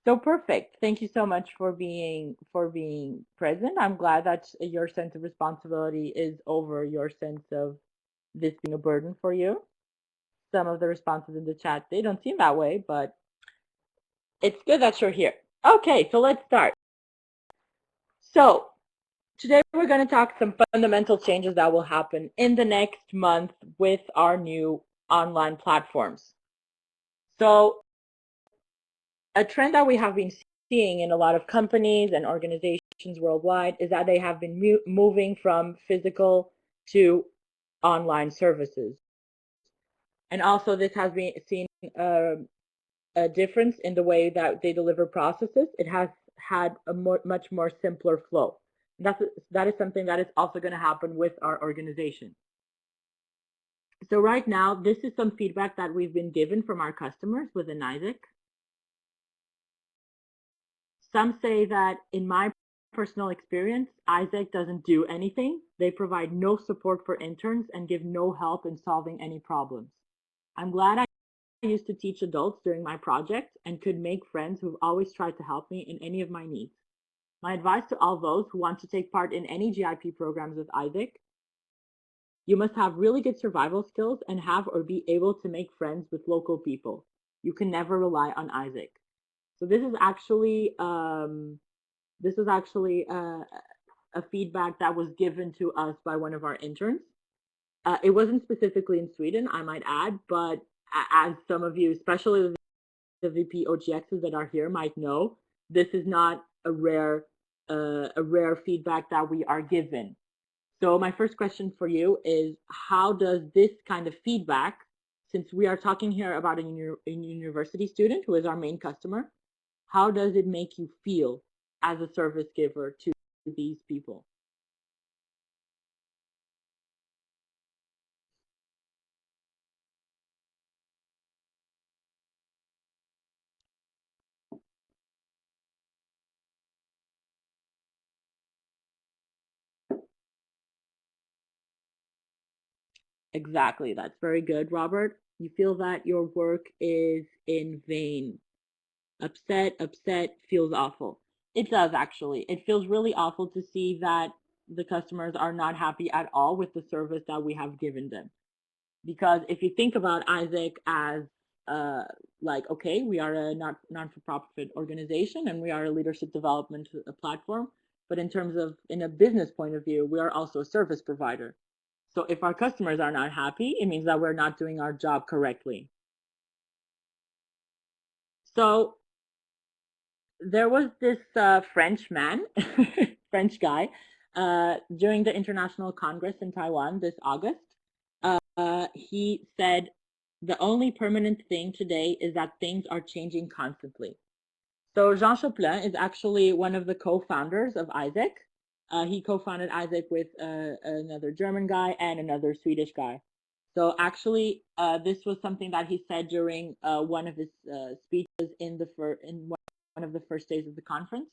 So perfect. Thank you so much for being present. I'm glad that your sense of responsibility is over your sense of this being a burden for you. Some of the responses in the chat, they don't seem that way, but it's good that you're here. Okay, so let's start. So today we're going to talk some fundamental changes that will happen in the next month with our new online platforms. So a trend that we have been seeing in a lot of companies and organizations worldwide is that they have been moving from physical to online services. And also this has been seen a difference in the way that they deliver processes. It has had a much more simpler flow. That is something that is also going to happen with our organization. So right now, this is some feedback that we've been given from our customers within AIESEC. Some say that in my personal experience, AIESEC doesn't do anything. They provide no support for interns and give no help in solving any problems. I'm glad I used to teach adults during my project and could make friends who've always tried to help me in any of my needs. My advice to all those who want to take part in any GIP programs with AIESEC: you must have really good survival skills and have or be able to make friends with local people. You can never rely on AIESEC. So this is actually a feedback that was given to us by one of our interns. It wasn't specifically in Sweden, I might add, but as some of you, especially the VP OGXs that are here, might know, this is not a rare feedback that we are given. So my first question for you is, how does this kind of feedback, since we are talking here about a university student who is our main customer, how does it make you feel as a service giver to these people? Exactly. That's very good, Robert. You feel that your work is in vain. Upset feels awful. It does actually. It feels really awful to see that the customers are not happy at all with the service that we have given them. Because if you think about AIESEC as like, okay, we are a non-for-profit organization and we are a leadership development platform, but in a business point of view, we are also a service provider. So if our customers are not happy, it means that we're not doing our job correctly. So there was this French man, French guy, during the International Congress in Taiwan this August. He said, the only permanent thing today is that things are changing constantly. So Jean Choplin is actually one of the co-founders of AIESEC. He co-founded AIESEC with another German guy and another Swedish guy. So actually, this was something that he said during one of his speeches in one of the first days of the conference.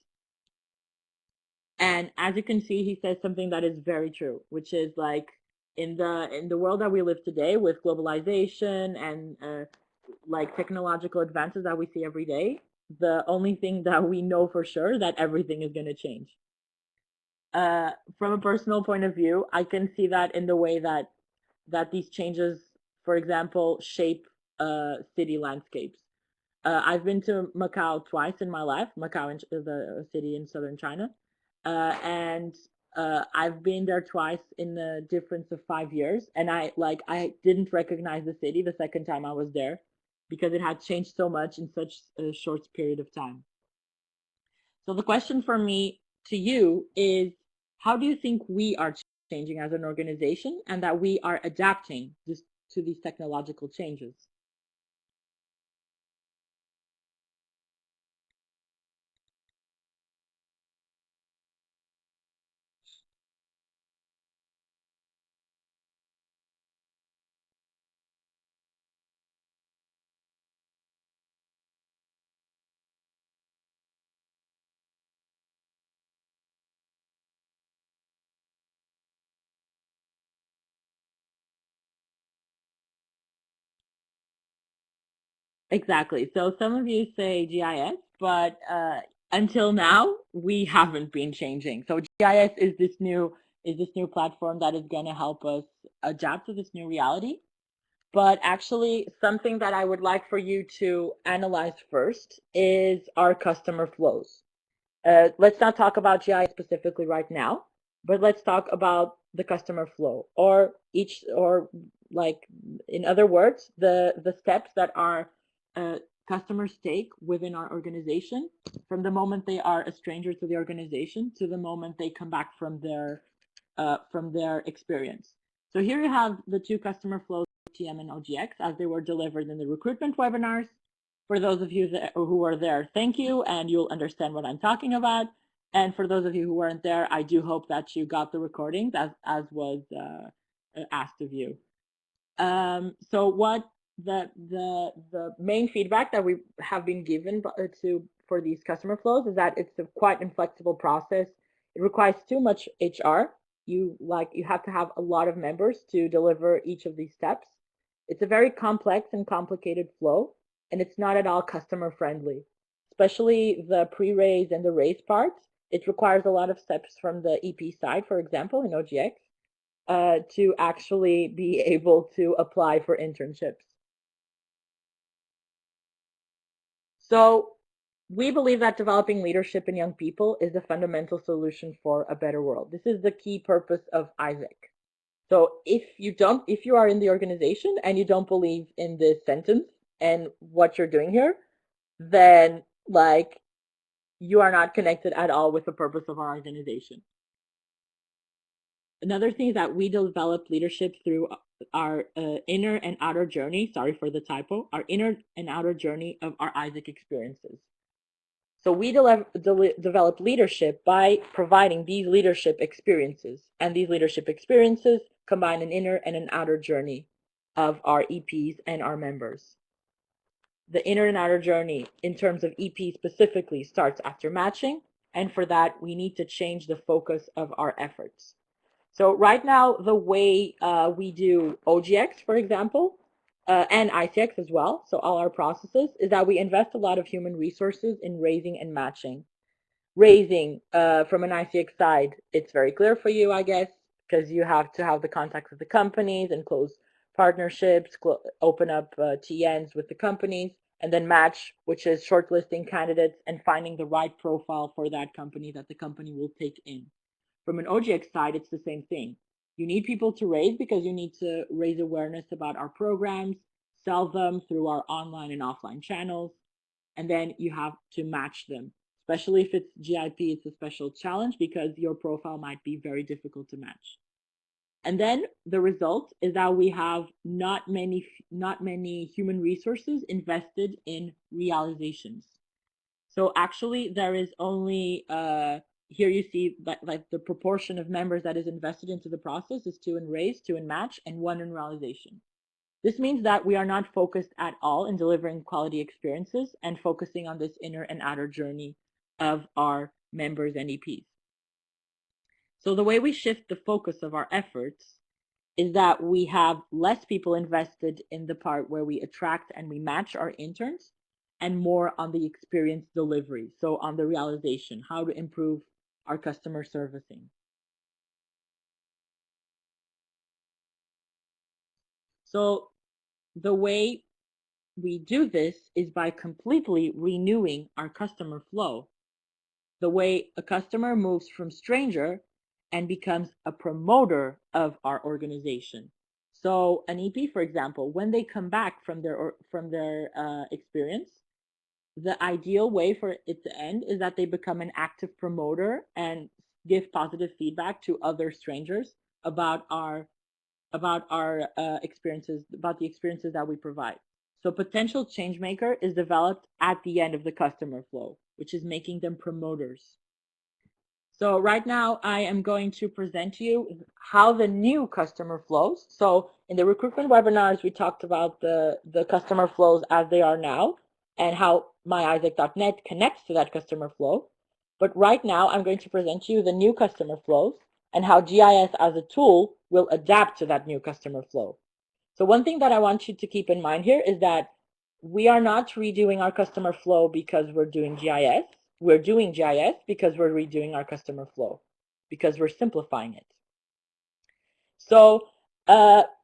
And as you can see, he says something that is very true, which is like, in the world that we live today with globalization and like technological advances that we see every day, the only thing that we know for sure that everything is going to change. From a personal point of view, I can see that in the way that these changes, for example, shape city landscapes. I've been to Macau twice in my life. Macau is a city in southern China, and I've been there twice in the difference of 5 years, and I didn't recognize the city the second time I was there because it had changed so much in such a short period of time. So the question for me to you is, how do you think we are changing as an organization and that we are adapting to these technological changes? Exactly. So some of you say GIS, but until now, we haven't been changing. So GIS is this new platform that is going to help us adapt to this new reality. But actually, something that I would like for you to analyze first is our customer flows. Let's not talk about GIS specifically right now, but let's talk about the customer flow, or like, in other words, the steps that our customers take within our organization from the moment they are a stranger to the organization to the moment they come back from their experience. So here you have the two customer flows, TM and OGX, as they were delivered in the recruitment webinars. For those of you who were there, thank you, and you'll understand what I'm talking about. And for those of you who weren't there, I do hope that you got the recordings as was asked of you. So what the main feedback that we have been given for these customer flows is that it's a quite inflexible process. It requires too much HR. You have to have a lot of members to deliver each of these steps. It's a very complex and complicated flow, and it's not at all customer friendly, especially the pre-raise and the raise parts. It requires a lot of steps from the EP side, for example, in OGX, to actually be able to apply for internships. So we believe that developing leadership in young people is the fundamental solution for a better world. This is the key purpose of AIESEC. So if you are in the organization and you don't believe in this sentence and what you're doing here, then you are not connected at all with the purpose of our organization. Another thing is that we develop leadership through our inner and outer journey. Sorry for the typo. Our inner and outer journey of our AIESEC experiences. So we develop leadership by providing these leadership experiences, and these leadership experiences combine an inner and an outer journey of our EPs and our members. The inner and outer journey in terms of EP specifically starts after matching, and for that we need to change the focus of our efforts. So right now, the way we do OGX, for example, and ICX as well, so all our processes, is that we invest a lot of human resources in raising and matching. Raising, from an ICX side, it's very clear for you, I guess, because you have to have the contacts with the companies and close partnerships, open up TNs with the companies, and then match, which is shortlisting candidates and finding the right profile for that company that the company will take in. From an OGX side, it's the same thing. You need people to raise because you need to raise awareness about our programs, sell them through our online and offline channels, and then you have to match them. Especially if it's GIP, it's a special challenge because your profile might be very difficult to match. And then the result is that we have not many human resources invested in realizations. So actually, there is only here you see that the proportion of members that is invested into the process is 2 in raise, 2 in match, and 1 in realization. This means that we are not focused at all in delivering quality experiences and focusing on this inner and outer journey of our members and EPs. So the way we shift the focus of our efforts is that we have less people invested in the part where we attract and we match our interns, and more on the experience delivery, so on the realization, how to improve our customer servicing. So the way we do this is by completely renewing our customer flow. The way a customer moves from stranger and becomes a promoter of our organization. So an EP, for example, when they come back from their experience, the ideal way for it to end is that they become an active promoter and give positive feedback to other strangers about our experiences, about the experiences that we provide. So potential change maker is developed at the end of the customer flow, which is making them promoters. So right now I am going to present to you how the new customer flows. So in the recruitment webinars, we talked about the customer flows as they are now and how myaisec.net connects to that customer flow. But right now I'm going to present to you the new customer flows and how GIS as a tool will adapt to that new customer flow. So one thing that I want you to keep in mind here is that we are not redoing our customer flow because we're doing GIS. We're doing GIS because we're redoing our customer flow, because we're simplifying it. So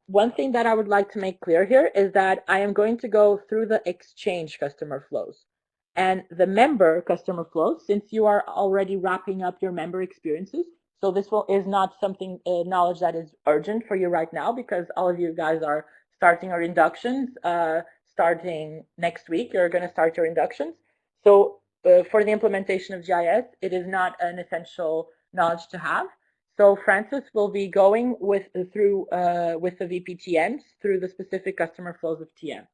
one thing that I would like to make clear here is that I am going to go through the exchange customer flows and the member customer flows, since you are already wrapping up your member experiences. So this is not something, knowledge that is urgent for you right now, because all of you guys are starting your inductions. Starting next week, you're going to start your inductions. So for the implementation of GIS, it is not an essential knowledge to have. So Francis will be going with the VPTMs through the specific customer flows of TM.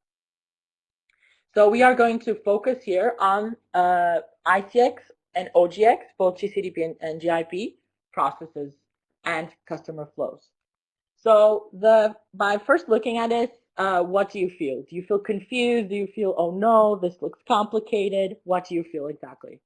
So we are going to focus here on ICX and OGX, both GCDP and GIP processes and customer flows. So by first looking at it, what do you feel? Do you feel confused? Do you feel, oh no, this looks complicated? What do you feel exactly?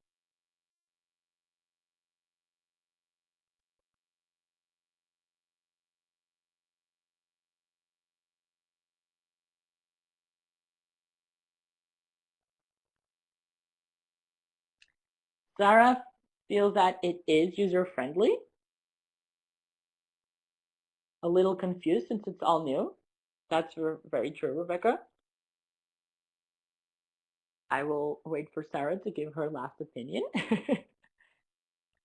Sarah feels that it is user-friendly. A little confused since it's all new. That's very true, Rebecca. I will wait for Sarah to give her last opinion.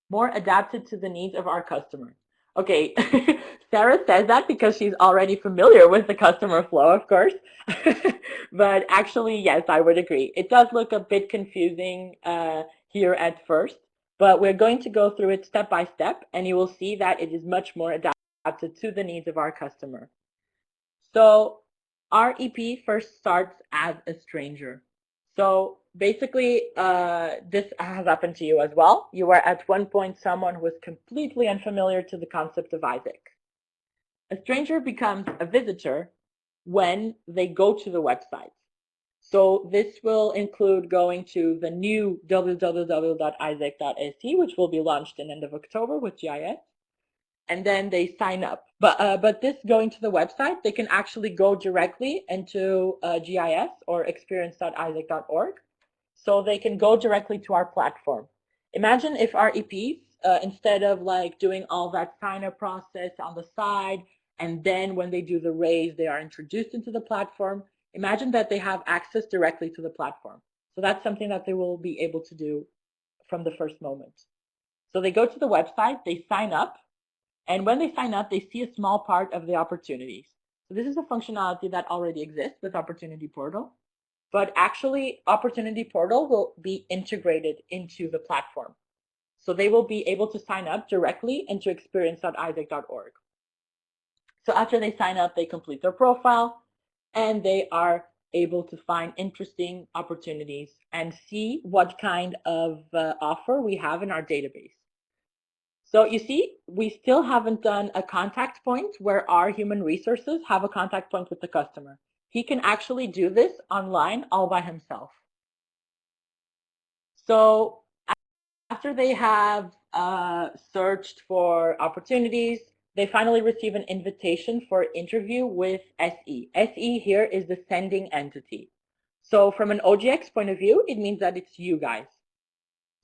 More adapted to the needs of our customer. Okay, Sarah says that because she's already familiar with the customer flow, of course. But actually, yes, I would agree. It does look a bit confusing here at first, but we're going to go through it step by step, and you will see that it is much more adapted to the needs of our customer. So our EP first starts as a stranger. So basically, this has happened to you as well. You were at one point someone who was completely unfamiliar to the concept of AIESEC. A stranger becomes a visitor when they go to the website. So this will include going to the new www.aisec.se, which will be launched in end of October with GIS, and then they sign up. But this going to the website, they can actually go directly into GIS or experience.aisec.org. So they can go directly to our platform. Imagine if our EPs, instead of like doing all that sign up process on the side, and then when they do the raise, they are introduced into the platform. Imagine that they have access directly to the platform. So that's something that they will be able to do from the first moment. So they go to the website, they sign up, and when they sign up, they see a small part of the opportunities. So this is a functionality that already exists with Opportunity Portal, but actually Opportunity Portal will be integrated into the platform. So they will be able to sign up directly into experience.aisec.org. So after they sign up, they complete their profile, and they are able to find interesting opportunities and see what kind of offer we have in our database. So you see, we still haven't done a contact point where our human resources have a contact point with the customer. He can actually do this online all by himself. So after they have searched for opportunities, they finally receive an invitation for interview with SE. SE here is the sending entity. So from an OGX point of view, it means that it's you guys.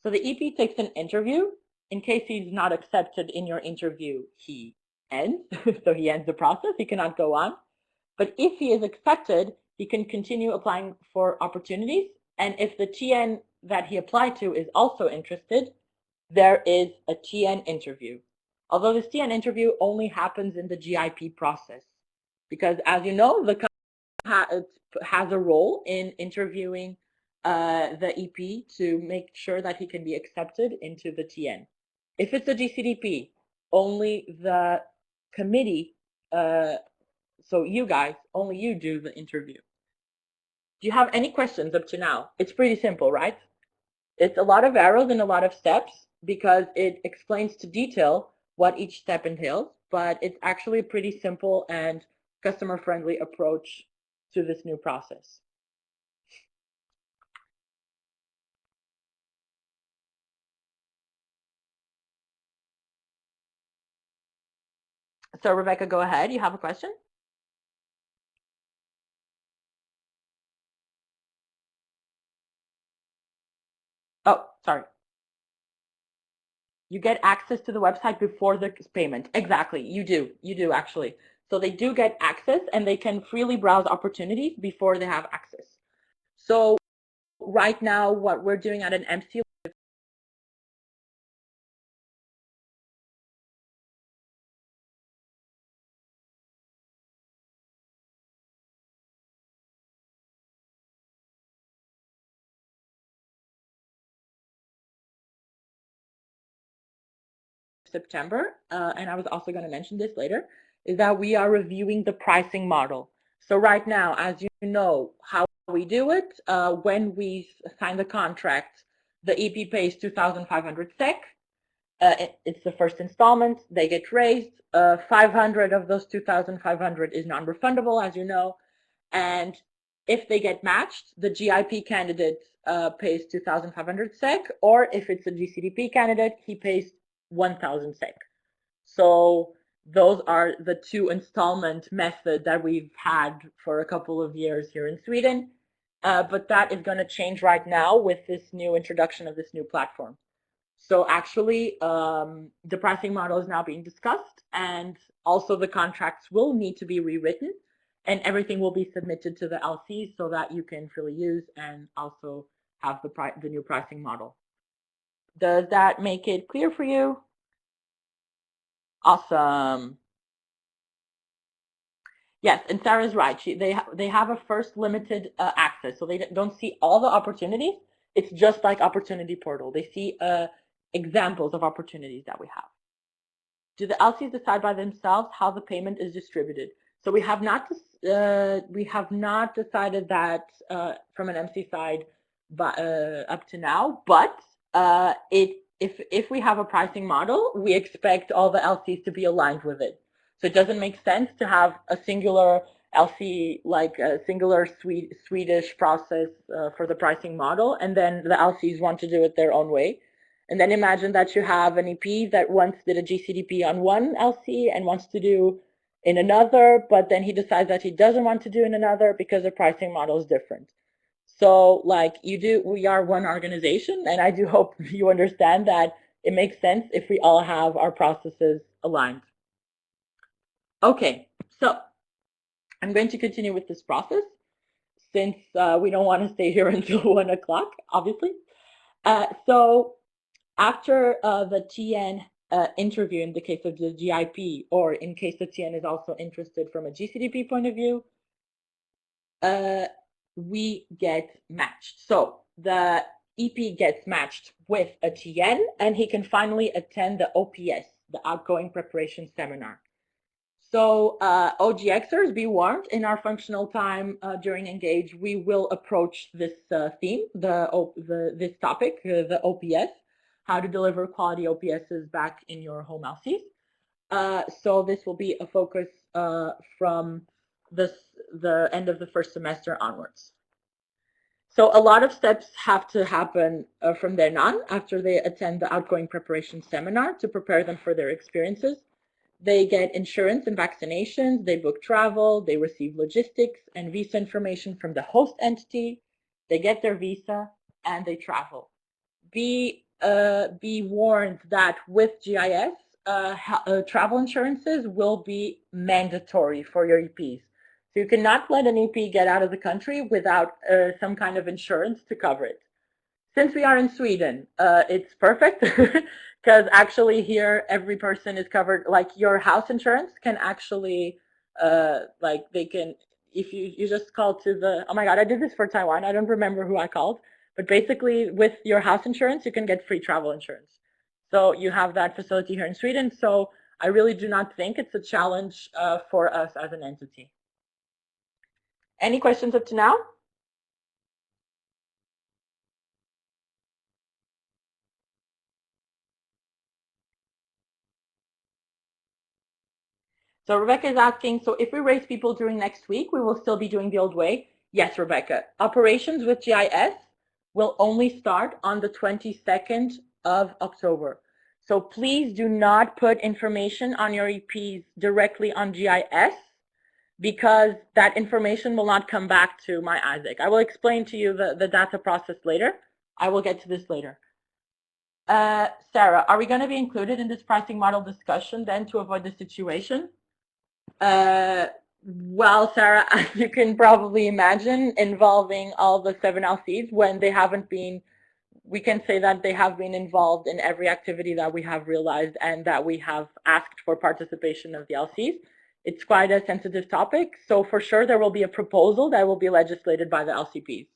So the EP takes an interview. In case he's not accepted in your interview, he ends. So he ends the process. He cannot go on. But if he is accepted, he can continue applying for opportunities. And if the TN that he applied to is also interested, there is a TN interview. Although this TN interview only happens in the GIP process. Because as you know, the has a role in interviewing the EP to make sure that he can be accepted into the TN. If it's a GCDP, only the committee, so you guys, only you do the interview. Do you have any questions up to now? It's pretty simple, right? It's a lot of arrows and a lot of steps because it explains to detail what each step entails, but it's actually a pretty simple and customer-friendly approach to this new process. So Rebecca, go ahead. You have a question? Oh, sorry. You get access to the website before the payment. Exactly, you do actually. So they do get access and they can freely browse opportunities before they have access. So right now, what we're doing at an MC September, and I was also going to mention this later, is that we are reviewing the pricing model. So right now, as you know, how we do it, when we sign the contract, the EP pays 2,500 SEK. It's the first installment. They get raised. 500 of those 2,500 is non-refundable, as you know. And if they get matched, the GIP candidate pays 2,500 SEK, or if it's a GCDP candidate, he pays 1,000 SEK. So those are the two installment method that we've had for a couple of years here in Sweden. But that is going to change right now with this new introduction of this new platform. So actually, the pricing model is now being discussed, and also the contracts will need to be rewritten, and everything will be submitted to the LC so that you can freely use and also have the new pricing model. Does that make it clear for you? Awesome. Yes, and Sarah's right. They have a first limited access, so they don't see all the opportunities. It's just like Opportunity Portal. They see examples of opportunities that we have. Do the LCs decide by themselves how the payment is distributed? So we have not decided that from an MC side, up to now. But if we have a pricing model, we expect all the LCs to be aligned with it. So it doesn't make sense to have a singular LC, like a singular Swedish process for the pricing model, and then the LCs want to do it their own way. And then imagine that you have an EP that once did a GCDP on one LC and wants to do in another, but then he decides that he doesn't want to do in another because the pricing model is different. So like we are one organization, and I do hope you understand that it makes sense if we all have our processes aligned. Okay, so I'm going to continue with this process since we don't want to stay here until 1 o'clock, obviously. So after the TN interview in the case of the GIP, or in case the TN is also interested from a GCDP point of view, we get matched. So the EP gets matched with a TN, and he can finally attend the OPS, the Outgoing Preparation Seminar. So OGXers, be warned, in our functional time during Engage, we will approach this theme, this topic, the OPS, how to deliver quality OPSs back in your home LCs. So this will be a focus from the end of the first semester onwards. So a lot of steps have to happen from then on after they attend the Outgoing Preparation Seminar to prepare them for their experiences. They get insurance and vaccinations, they book travel, they receive logistics and visa information from the host entity, they get their visa, and they travel. Be warned that with GIS, travel insurances will be mandatory for your EPs. So you cannot let an EP get out of the country without some kind of insurance to cover it. Since we are in Sweden, it's perfect because actually here every person is covered. Like your house insurance can actually, like they can, if you just call to the, oh my God, I did this for Taiwan. I don't remember who I called, but basically with your house insurance, you can get free travel insurance. So you have that facility here in Sweden. So I really do not think it's a challenge for us as an entity. Any questions up to now? So Rebecca is asking, so if we raise people during next week, we will still be doing the old way? Yes, Rebecca. Operations with GIS will only start on the 22nd of October. So please do not put information on your EPs directly on GIS because that information will not come back to my AIESEC. I will explain to you the data process later. I will get to this later. Sarah, are we going to be included in this pricing model discussion then to avoid the situation? Well, Sarah, as you can probably imagine, involving all the 7 LCs when they haven't been, we can say that they have been involved in every activity that we have realized and that we have asked for participation of the LCs. It's quite a sensitive topic, so for sure there will be a proposal that will be legislated by the LCPs.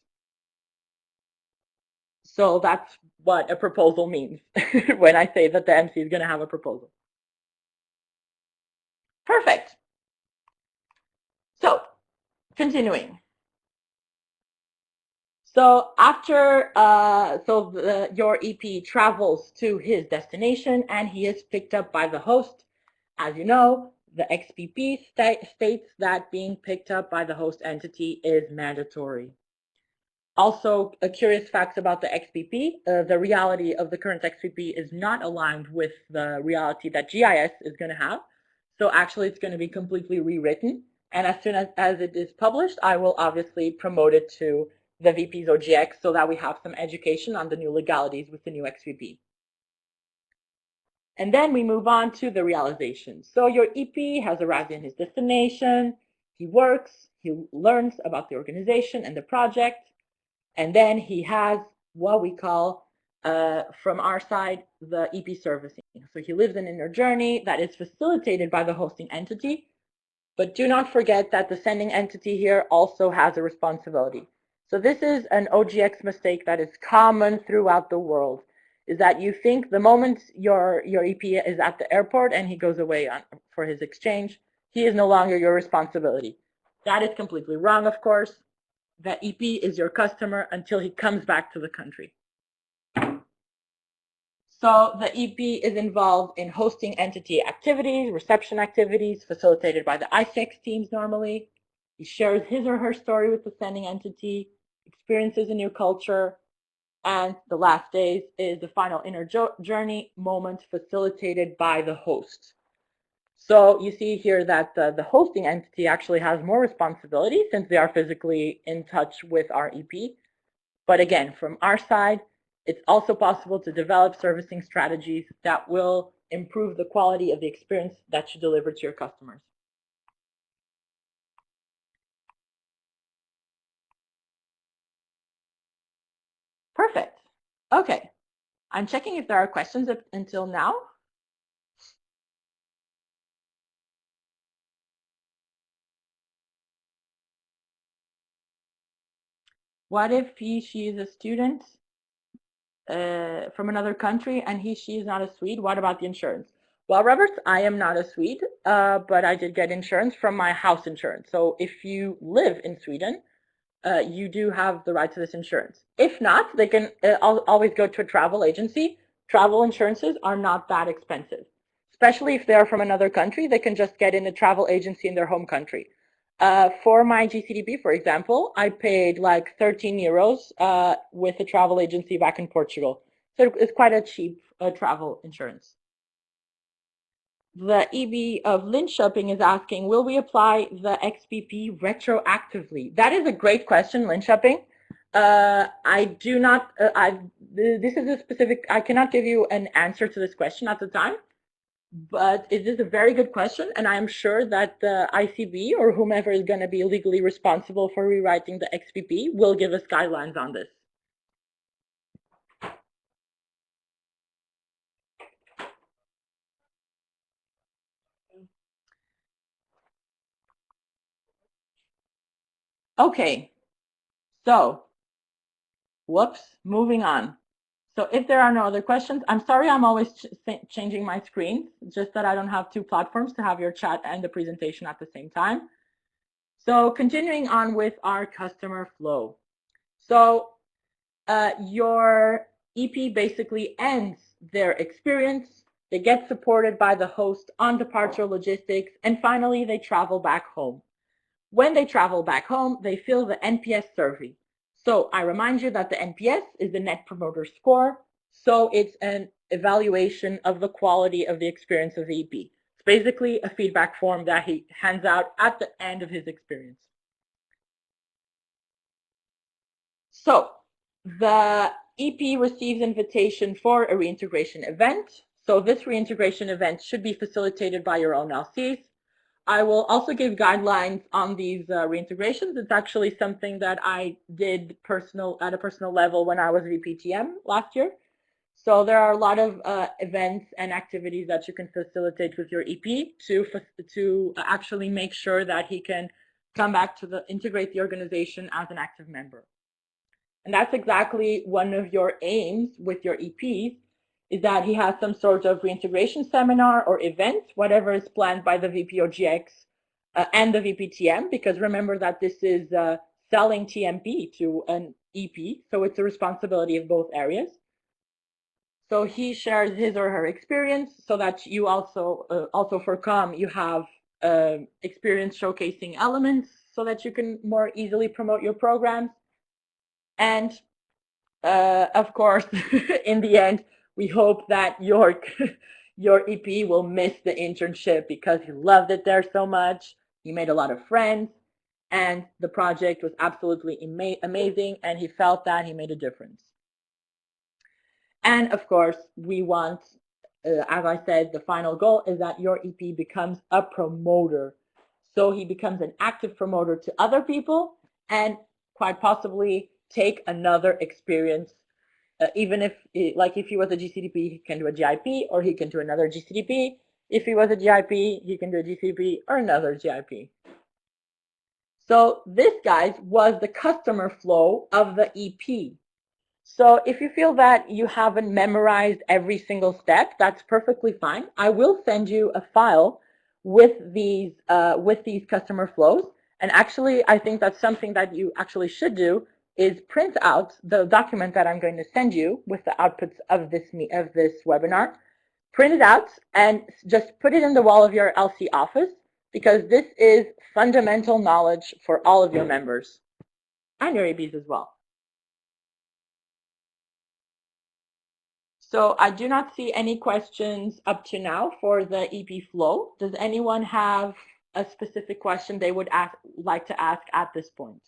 So that's what a proposal means when I say that the MC is going to have a proposal. Perfect. So, continuing. So after, your EP travels to his destination and he is picked up by the host. As you know, the XPP states that being picked up by the host entity is mandatory. Also, a curious fact about the XPP, the reality of the current XPP is not aligned with the reality that GIS is going to have. So actually, it's going to be completely rewritten. And as soon as it is published, I will obviously promote it to the VP's OGX so that we have some education on the new legalities with the new XPP. And then we move on to the realization. So your EP has arrived in his destination. He works, he learns about the organization and the project. And then he has what we call, from our side, the EP servicing. So he lives an inner journey that is facilitated by the hosting entity. But do not forget that the sending entity here also has a responsibility. So this is an OGX mistake that is common throughout the world, is that you think the moment your EP is at the airport and he goes away for his exchange, he is no longer your responsibility. That is completely wrong, of course. The EP is your customer until he comes back to the country. So the EP is involved in hosting entity activities, reception activities facilitated by the Icx teams normally. He shares his or her story with the sending entity, experiences a new culture, and the last days is the final inner journey moment facilitated by the host. So you see here that the hosting entity actually has more responsibility since they are physically in touch with our EP. But again, from our side, it's also possible to develop servicing strategies that will improve the quality of the experience that you deliver to your customers. Perfect. Okay. I'm checking if there are questions up until now. What if she is a student from another country and she is not a Swede? What about the insurance? Well, Robert, I am not a Swede, but I did get insurance from my house insurance. So if you live in Sweden, you do have the right to this insurance. If not, they can always go to a travel agency. Travel insurances are not that expensive, especially if they're from another country. They can just get in a travel agency in their home country. For my GCDP, for example, I paid like 13 euros with a travel agency back in Portugal. So it's quite a cheap travel insurance. The EB of Linköping is asking, will we apply the XPP retroactively? That is a great question, Linköping. I do not, this is a specific, I cannot give you an answer to this question at the time, but it is a very good question, and I'm sure that the ICB or whomever is going to be legally responsible for rewriting the XPP will give us guidelines on this. Okay, so, whoops, moving on. So if there are no other questions, I'm sorry I'm always changing my screen, just that I don't have 2 platforms to have your chat and the presentation at the same time. So continuing on with our customer flow. So your EP basically ends their experience, they get supported by the host on departure logistics, and finally they travel back home. When they travel back home, they fill the NPS survey. So I remind you that the NPS is the Net Promoter Score. So it's an evaluation of the quality of the experience of the EP. It's basically a feedback form that he hands out at the end of his experience. So the EP receives invitation for a reintegration event. So this reintegration event should be facilitated by your own LCs. I will also give guidelines on these reintegrations. It's actually something that I did at a personal level when I was VPTM last year. So there are a lot of events and activities that you can facilitate with your EP to actually make sure that he can come back to integrate the organization as an active member. And that's exactly one of your aims with your EPs, is that he has some sort of reintegration seminar or event, whatever is planned by the VPOGX and the VPTM, because remember that this is selling TMP to an EP, so it's a responsibility of both areas. So he shares his or her experience so that you also for COM, you have experience showcasing elements so that you can more easily promote your programs. And of course, in the end, we hope that your EP will miss the internship because he loved it there so much. He made a lot of friends and the project was absolutely amazing and he felt that he made a difference. And of course, we want, as I said, the final goal is that your EP becomes a promoter. So he becomes an active promoter to other people and quite possibly take another experience. Even if he was a GCDP, he can do a GIP or he can do another GCDP. If he was a GIP, he can do a GCDP or another GIP. So this, guys, was the customer flow of the EP. So if you feel that you haven't memorized every single step, that's perfectly fine. I will send you a file with these customer flows. And actually, I think that's something that you actually should do is print out the document that I'm going to send you with the outputs of this webinar. Print it out and just put it in the wall of your LC office, because this is fundamental knowledge for all of your members and your ABs as well. So I do not see any questions up to now for the EP flow. Does anyone have a specific question they would like to ask at this point?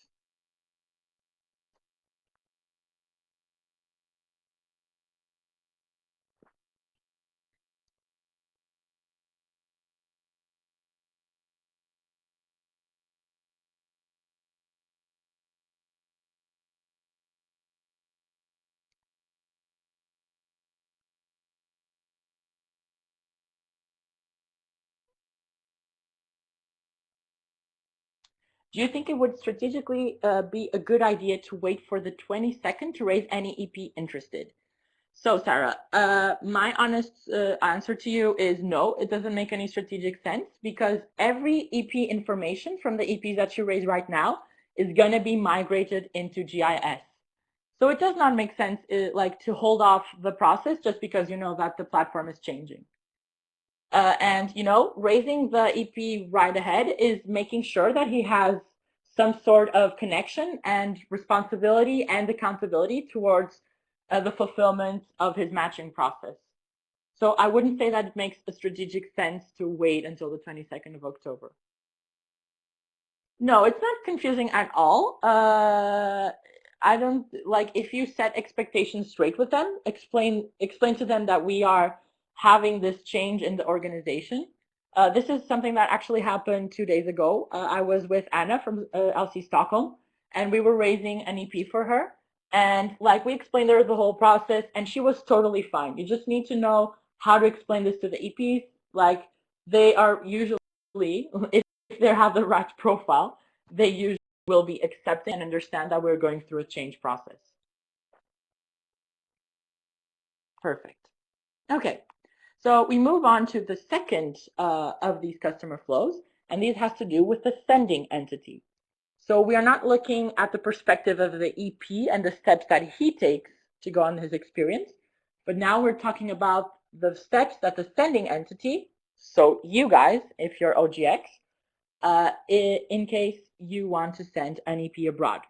Do you think it would strategically be a good idea to wait for the 22nd to raise any EP interested? So Sarah, my honest answer to you is no, it doesn't make any strategic sense, because every EP information from the EPs that you raise right now is going to be migrated into GIS. So it does not make sense to hold off the process just because you know that the platform is changing. And raising the EP right ahead is making sure that he has some sort of connection and responsibility and accountability towards the fulfillment of his matching process. So I wouldn't say that it makes a strategic sense to wait until the 22nd of October. No, it's not confusing at all. I don't if you set expectations straight with them, explain to them that we are having this change in the organization. This is something that actually happened 2 days ago. I was with Anna from LC Stockholm, and we were raising an EP for her. And we explained her the whole process, and she was totally fine. You just need to know how to explain this to the EPs. They are usually, if they have the right profile, they usually will be accepting and understand that we're going through a change process. Perfect. Okay, so we move on to the second of these customer flows, and these has to do with the sending entity. So we are not looking at the perspective of the EP and the steps that he takes to go on his experience, but now we're talking about the steps that the sending entity, so you guys, if you're OGX, in case you want to send an EP abroad.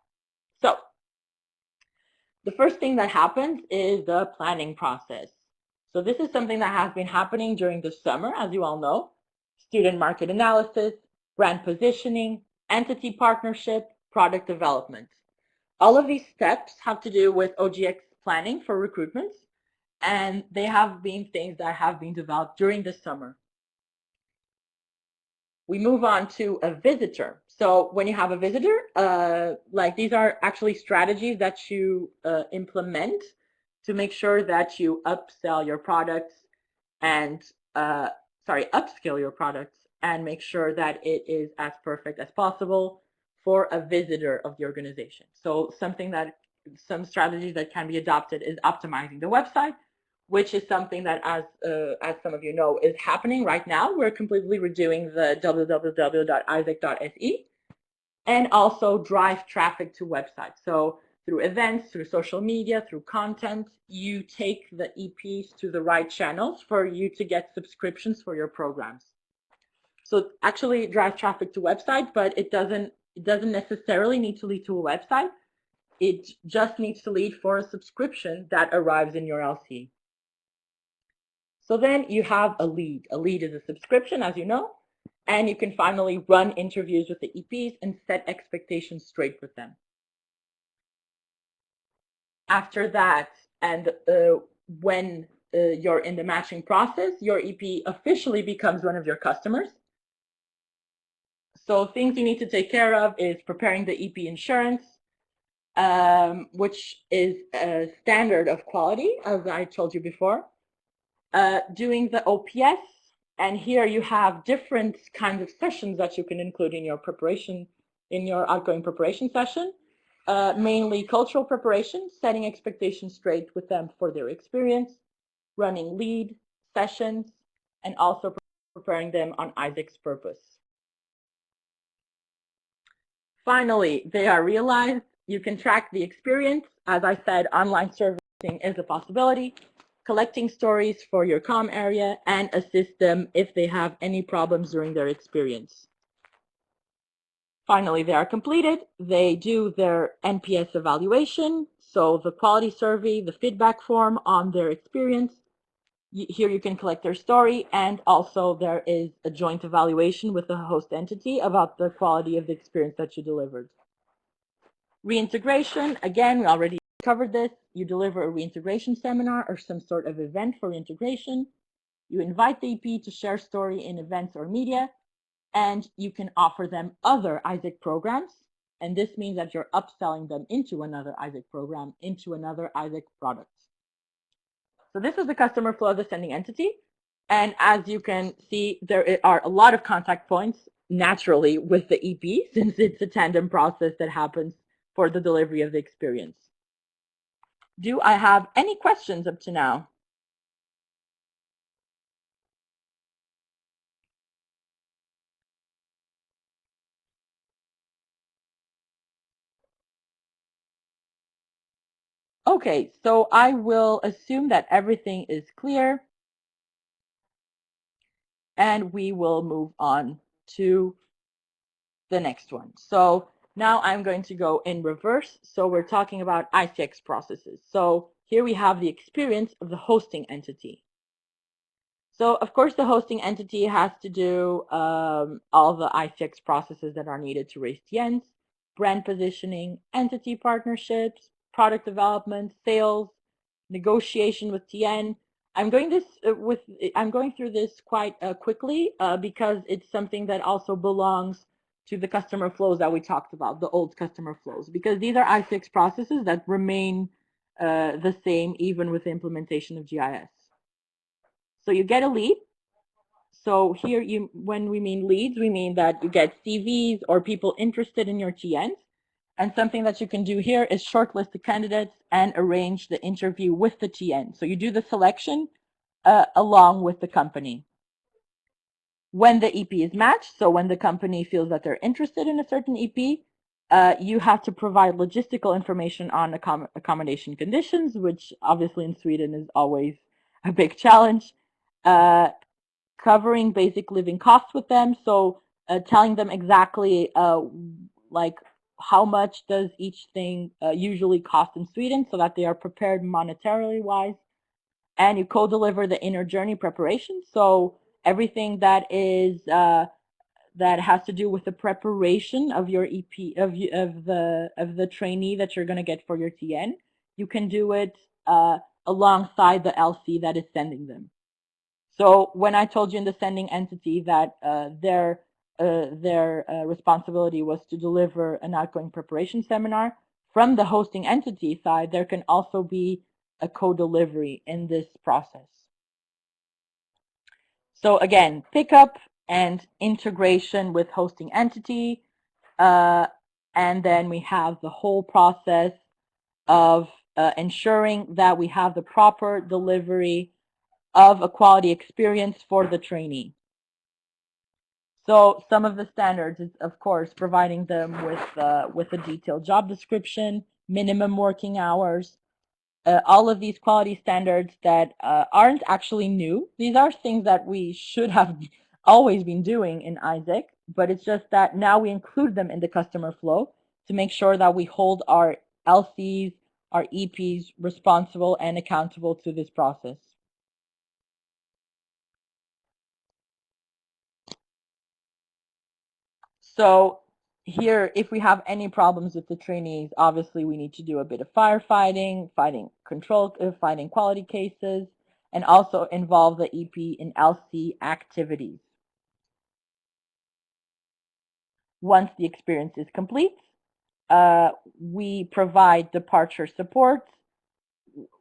So the first thing that happens is the planning process. So this is something that has been happening during the summer, as you all know. Student market analysis, brand positioning, entity partnership, product development. All of these steps have to do with OGX planning for recruitments, and they have been things that have been developed during the summer. We move on to a visitor. So when you have a visitor, like these are actually strategies that you implement to make sure that you upsell your products and upskill your products and make sure that it is as perfect as possible for a visitor of the organization. So some strategies that can be adopted is optimizing the website, which is something that, as some of you know, is happening right now. We're completely redoing the www.aisec.se and also drive traffic to websites. So through events, through social media, through content, you take the EPs to the right channels for you to get subscriptions for your programs. So actually drive traffic to website, but it doesn't necessarily need to lead to a website. It just needs to lead for a subscription that arrives in your LC. So then you have a lead. A lead is a subscription, as you know, and you can finally run interviews with the EPs and set expectations straight with them. After that, and when you're in the matching process, your EP officially becomes one of your customers. So things you need to take care of is preparing the EP insurance, which is a standard of quality, as I told you before. Doing the OPS, and here you have different kinds of sessions that you can include in your preparation, in your outgoing preparation session. Mainly cultural preparation, setting expectations straight with them for their experience, running lead sessions, and also preparing them on Icx purpose. Finally, they are realized. You can track the experience. As I said, online servicing is a possibility. Collecting stories for your comm area and assist them if they have any problems during their experience. Finally, they are completed. They do their NPS evaluation, so the quality survey, the feedback form on their experience. Here you can collect their story, and also there is a joint evaluation with the host entity about the quality of the experience that you delivered. Reintegration, again, we already covered this. You deliver a reintegration seminar or some sort of event for reintegration. You invite the EP to share story in events or media, and you can offer them other Icx programs. And this means that you're upselling them into another Icx program, into another Icx product. So this is the customer flow of the sending entity. And as you can see, there are a lot of contact points naturally with the EP, since it's a tandem process that happens for the delivery of the experience. Do I have any questions up to now? Okay, so I will assume that everything is clear, and we will move on to the next one. So now I'm going to go in reverse. So we're talking about Icx processes. So here we have the experience of the hosting entity. So of course, the hosting entity has to do all the Icx processes that are needed to raise TNs, brand positioning, entity partnerships, product development, sales, negotiation with TN. I'm going through this quite quickly because it's something that also belongs to the customer flows that we talked about, the old customer flows, because these are Icx processes that remain the same even with the implementation of GIS. So you get a lead. So here, when we mean leads, we mean that you get CVs or people interested in your TNs. And something that you can do here is shortlist the candidates and arrange the interview with the TN. So you do the selection along with the company. When the EP is matched, so when the company feels that they're interested in a certain EP, you have to provide logistical information on accommodation conditions, which obviously in Sweden is always a big challenge. Covering basic living costs with them, so telling them exactly like how much does each thing usually cost in Sweden, so that they are prepared monetarily wise. And you co-deliver the inner journey preparation, so everything that is that has to do with the preparation of your EP of the trainee that you're going to get for your TN. You can do it alongside the LC that is sending them. So when I told you in the sending entity that their responsibility was to deliver an outgoing preparation seminar, from the hosting entity side, there can also be a co-delivery in this process. So again, pickup and integration with hosting entity, and then we have the whole process of ensuring that we have the proper delivery of a quality experience for the trainee. So some of the standards is, of course, providing them with a detailed job description, minimum working hours, all of these quality standards that aren't actually new. These are things that we should have always been doing in AIESEC, but it's just that now we include them in the customer flow to make sure that we hold our LCs, our EPs responsible and accountable to this process. So here, if we have any problems with the trainees, obviously we need to do a bit of firefighting, fighting quality cases, and also involve the EP in LC activities. Once the experience is complete, we provide departure support.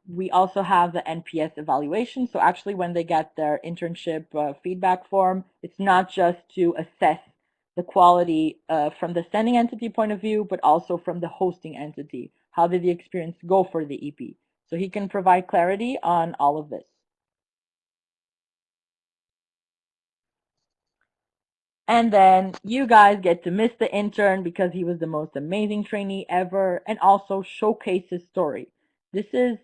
We also have the Nps evaluation. So actually when they get their internship feedback form, it's not just to assess the quality from the sending entity point of view, but also from the hosting entity. How did the experience go for the EP? So he can provide clarity on all of this. And then you guys get to miss the intern because he was the most amazing trainee ever, and also showcase his story. This is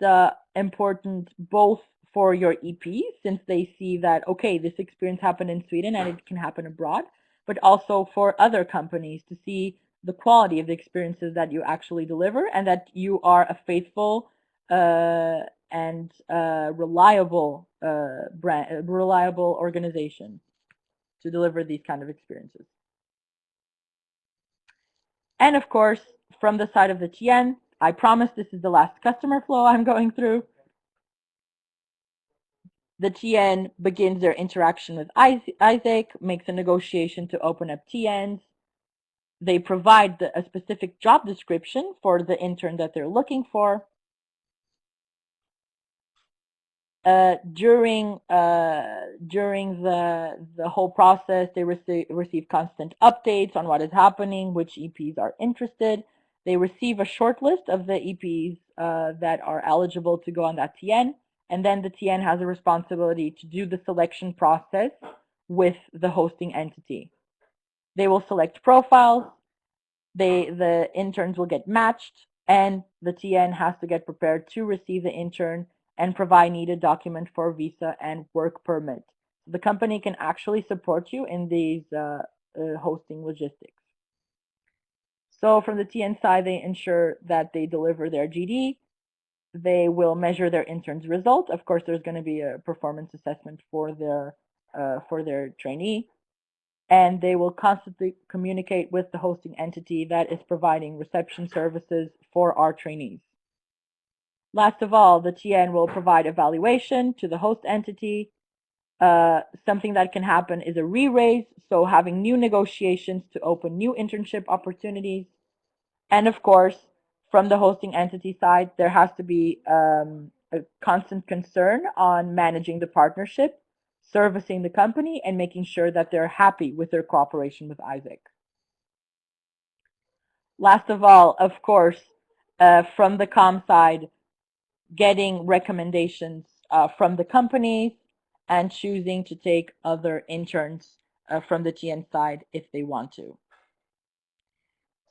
important both for your EPs, since they see that, okay, this experience happened in Sweden and it can happen abroad, but also for other companies to see the quality of the experiences that you actually deliver and that you are a faithful and reliable reliable organization to deliver these kind of experiences. And of course, from the side of the TN, I promise this is the last customer flow I'm going through. The TN begins their interaction with AIESEC, makes a negotiation to open up TNs. They provide a specific job description for the intern that they're looking for. During the whole process, they receive constant updates on what is happening, which EPs are interested. They receive a short list of the EPs that are eligible to go on that TN, and then the TN has a responsibility to do the selection process with the hosting entity. They will select profiles. The interns will get matched, and the TN has to get prepared to receive the intern and provide needed document for visa and work permit. The company can actually support you in these hosting logistics. So from the TN side, they ensure that they deliver their GD. They will measure their intern's result. Of course, there's going to be a performance assessment for their trainee. And they will constantly communicate with the hosting entity that is providing reception services for our trainees. Last of all, the TN will provide evaluation to the host entity. Something that can happen is a re-raise, so having new negotiations to open new internship opportunities. And of course, from the hosting entity side, there has to be a constant concern on managing the partnership, servicing the company, and making sure that they're happy with their cooperation with AIESEC. Last of all, of course, from the com side, getting recommendations from the companies and choosing to take other interns from the TN side if they want to.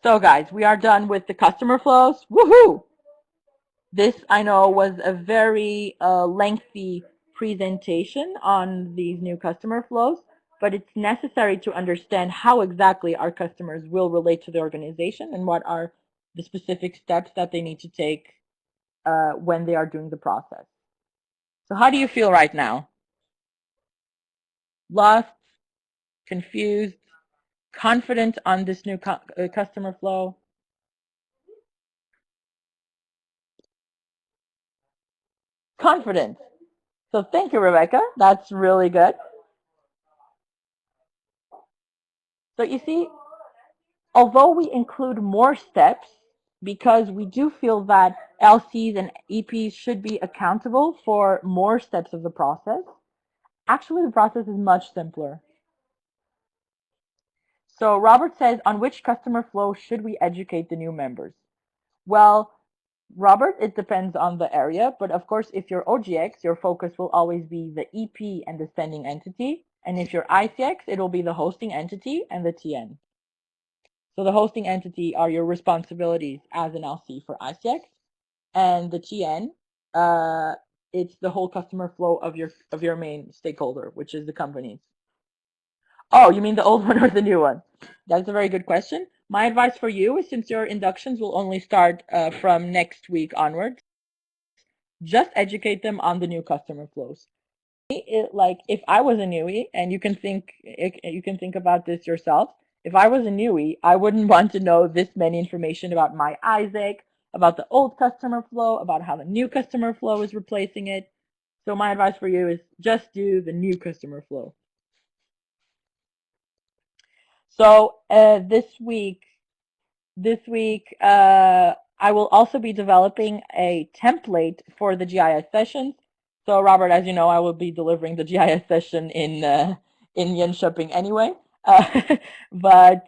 So guys, we are done with the customer flows. Woohoo! This, I know, was a very lengthy presentation on these new customer flows, but it's necessary to understand how exactly our customers will relate to the organization and what are the specific steps that they need to take when they are doing the process. So how do you feel right now? Lost, confused, confident on this new customer flow? confident. So thank you, Rebecca. That's really good. So you see, although we include more steps, because we do feel that LCs and EPs should be accountable for more steps of the process, actually the process is much simpler. So Robert says, on which customer flow should we educate the new members? Well, Robert, it depends on the area, but of course, if you're OGX, your focus will always be the EP and the sending entity. And if you're ICX, it'll be the hosting entity and the TN. So the hosting entity are your responsibilities as an LC for ICX, and the TN, it's the whole customer flow of your main stakeholder, which is the company. Oh, you mean the old one or the new one? That's a very good question. My advice for you is, since your inductions will only start from next week onwards, just educate them on the new customer flows. Like if I was a newie, and you can think about this yourself. If I was a newie, I wouldn't want to know this many information about my AIESEC, about the old customer flow, about how the new customer flow is replacing it. So my advice for you is just do the new customer flow. So this week, I will also be developing a template for the GIS sessions. So Robert, as you know, I will be delivering the GIS session in Jönköping anyway. But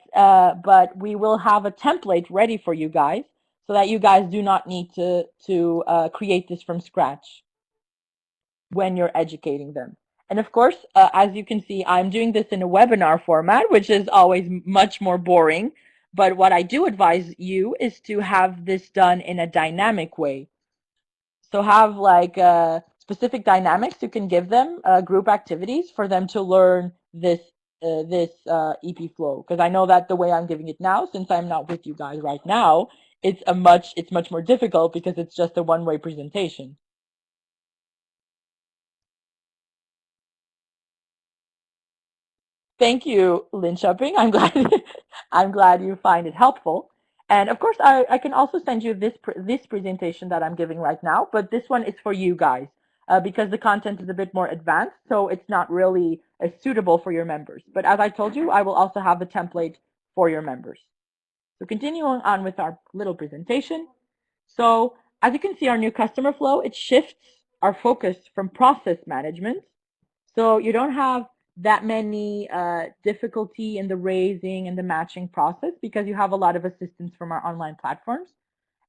we will have a template ready for you guys, so that you guys do not need to create this from scratch when you're educating them. And of course, as you can see, I'm doing this in a webinar format, which is always much more boring. But what I do advise you is to have this done in a dynamic way. So have like specific dynamics you can give them, group activities for them to learn this EP flow. Because I know that the way I'm giving it now, since I'm not with you guys right now, it's much more difficult because it's just a one-way presentation. Thank you, Linköping. I'm glad you find it helpful. And of course, I can also send you this presentation that I'm giving right now, but this one is for you guys because the content is a bit more advanced, so it's not really suitable for your members. But as I told you, I will also have the template for your members. So continuing on with our little presentation. So as you can see, our new customer flow, it shifts our focus from process management. So you don't have that many difficulty in the raising and the matching process, because you have a lot of assistance from our online platforms,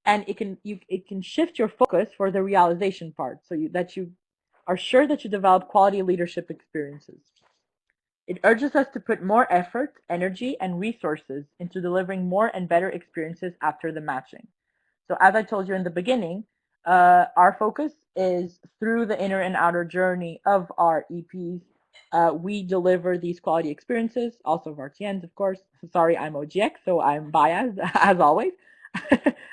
and it can shift your focus for the realization part, so that you are sure that you develop quality leadership experiences. It urges us to put more effort, energy, and resources into delivering more and better experiences after the matching. So as I told you in the beginning, our focus is through the inner and outer journey of our EPs. We deliver these quality experiences, also of our TNs, of course. Sorry, I'm OGX, so I'm biased as always.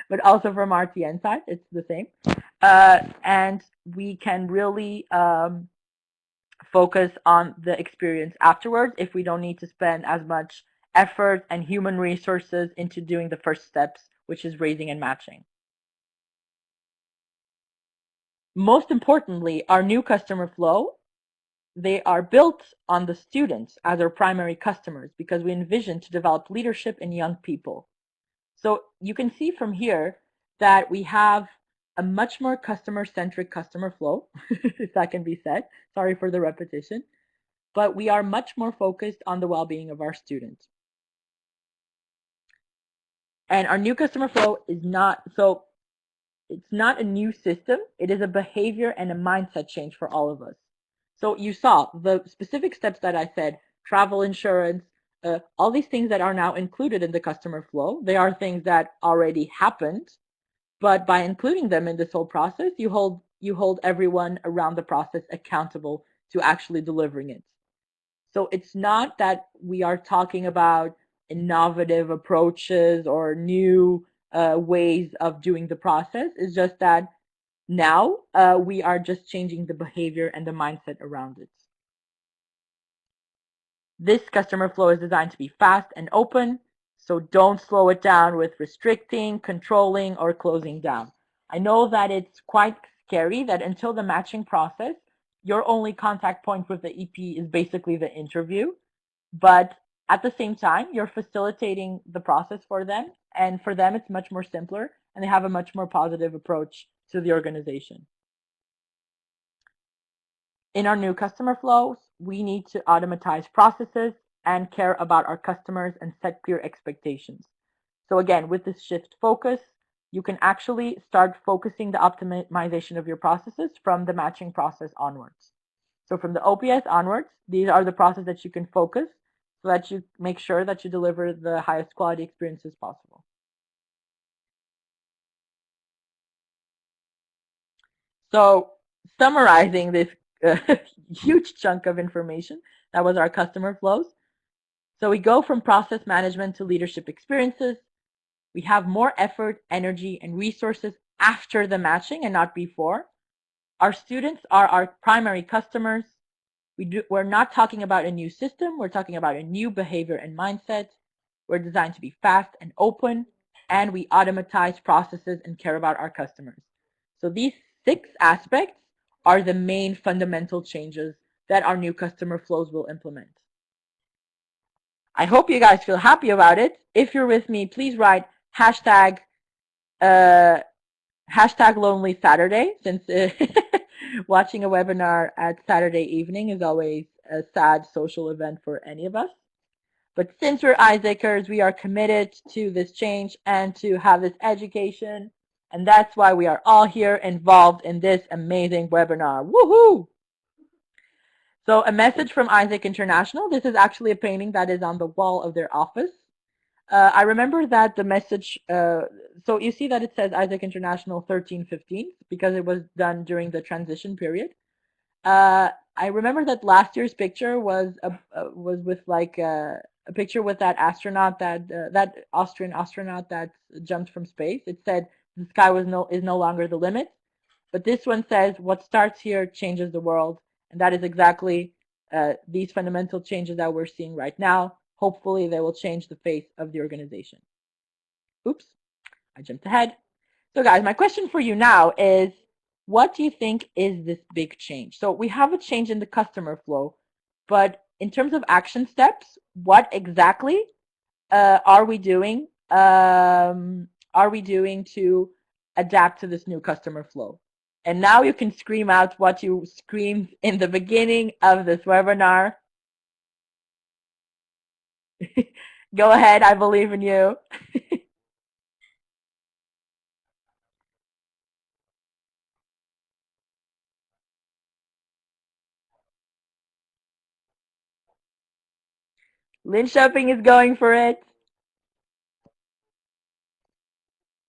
But also from our TN side, it's the same. And we can really focus on the experience afterwards if we don't need to spend as much effort and human resources into doing the first steps, which is raising and matching. Most importantly, our new customer flow, they are built on the students as our primary customers, because we envision to develop leadership in young people. So you can see from here that we have a much more customer-centric customer flow, if that can be said. Sorry for the repetition. But we are much more focused on the well-being of our students. And our new customer flow is not, so it's not a new system. It is a behavior and a mindset change for all of us. So you saw the specific steps that I said: travel insurance, all these things that are now included in the customer flow. They are things that already happened, but by including them in this whole process, you hold everyone around the process accountable to actually delivering it. So it's not that we are talking about innovative approaches or new ways of doing the process. It's just that now we are just changing the behavior and the mindset around it. This customer flow is designed to be fast and open, so don't slow it down with restricting, controlling, or closing down. I know that it's quite scary that until the matching process, your only contact point with the EP is basically the interview. But at the same time, you're facilitating the process for them. And for them, it's much more simpler and they have a much more positive approach to the organization. In our new customer flows, we need to automatize processes and care about our customers and set clear expectations. So again, with this shift focus, you can actually start focusing the optimization of your processes from the matching process onwards. So from the OPS onwards, these are the processes that you can focus so that you make sure that you deliver the highest quality experiences possible. So summarizing this huge chunk of information, that was our customer flows. So we go from process management to leadership experiences. We have more effort, energy, and resources after the matching and not before. Our students are our primary customers. We're not talking about a new system. We're talking about a new behavior and mindset. We're designed to be fast and open, and we automatize processes and care about our customers. So these 6 aspects are the main fundamental changes that our new customer flows will implement. I hope you guys feel happy about it. If you're with me, please write hashtag Lonely Saturday, since watching a webinar at Saturday evening is always a sad social event for any of us. But since we're AIESECers, we are committed to this change and to have this education. And that's why we are all here involved in this amazing webinar. Woohoo! So a message from AIESEC International. This is actually a painting that is on the wall of their office. I remember that the message, so you see that it says AIESEC International 1315 because it was done during the transition period. I remember that last year's picture was with like a picture with that astronaut that Austrian astronaut that jumped from space. It said the sky is no longer the limit, but this one says what starts here changes the world, and that is exactly these fundamental changes that we're seeing right now. Hopefully, they will change the face of the organization. Oops, I jumped ahead. So guys, my question for you now is, what do you think is this big change? So we have a change in the customer flow, but in terms of action steps, what exactly are we doing? Are we doing to adapt to this new customer flow? And now you can scream out what you screamed in the beginning of this webinar. Go ahead, I believe in you. Linköping is going for it.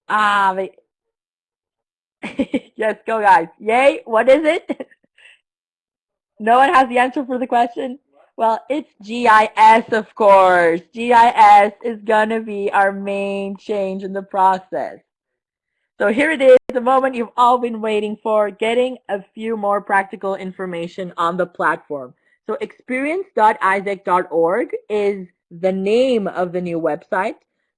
Ah, yes, go guys. Yay, what is it? No one has the answer for the question? Well, it's GIS, of course. GIS is going to be our main change in the process. So here it is, the moment you've all been waiting for, getting a few more practical information on the platform. So experience.aisec.org is the name of the new website.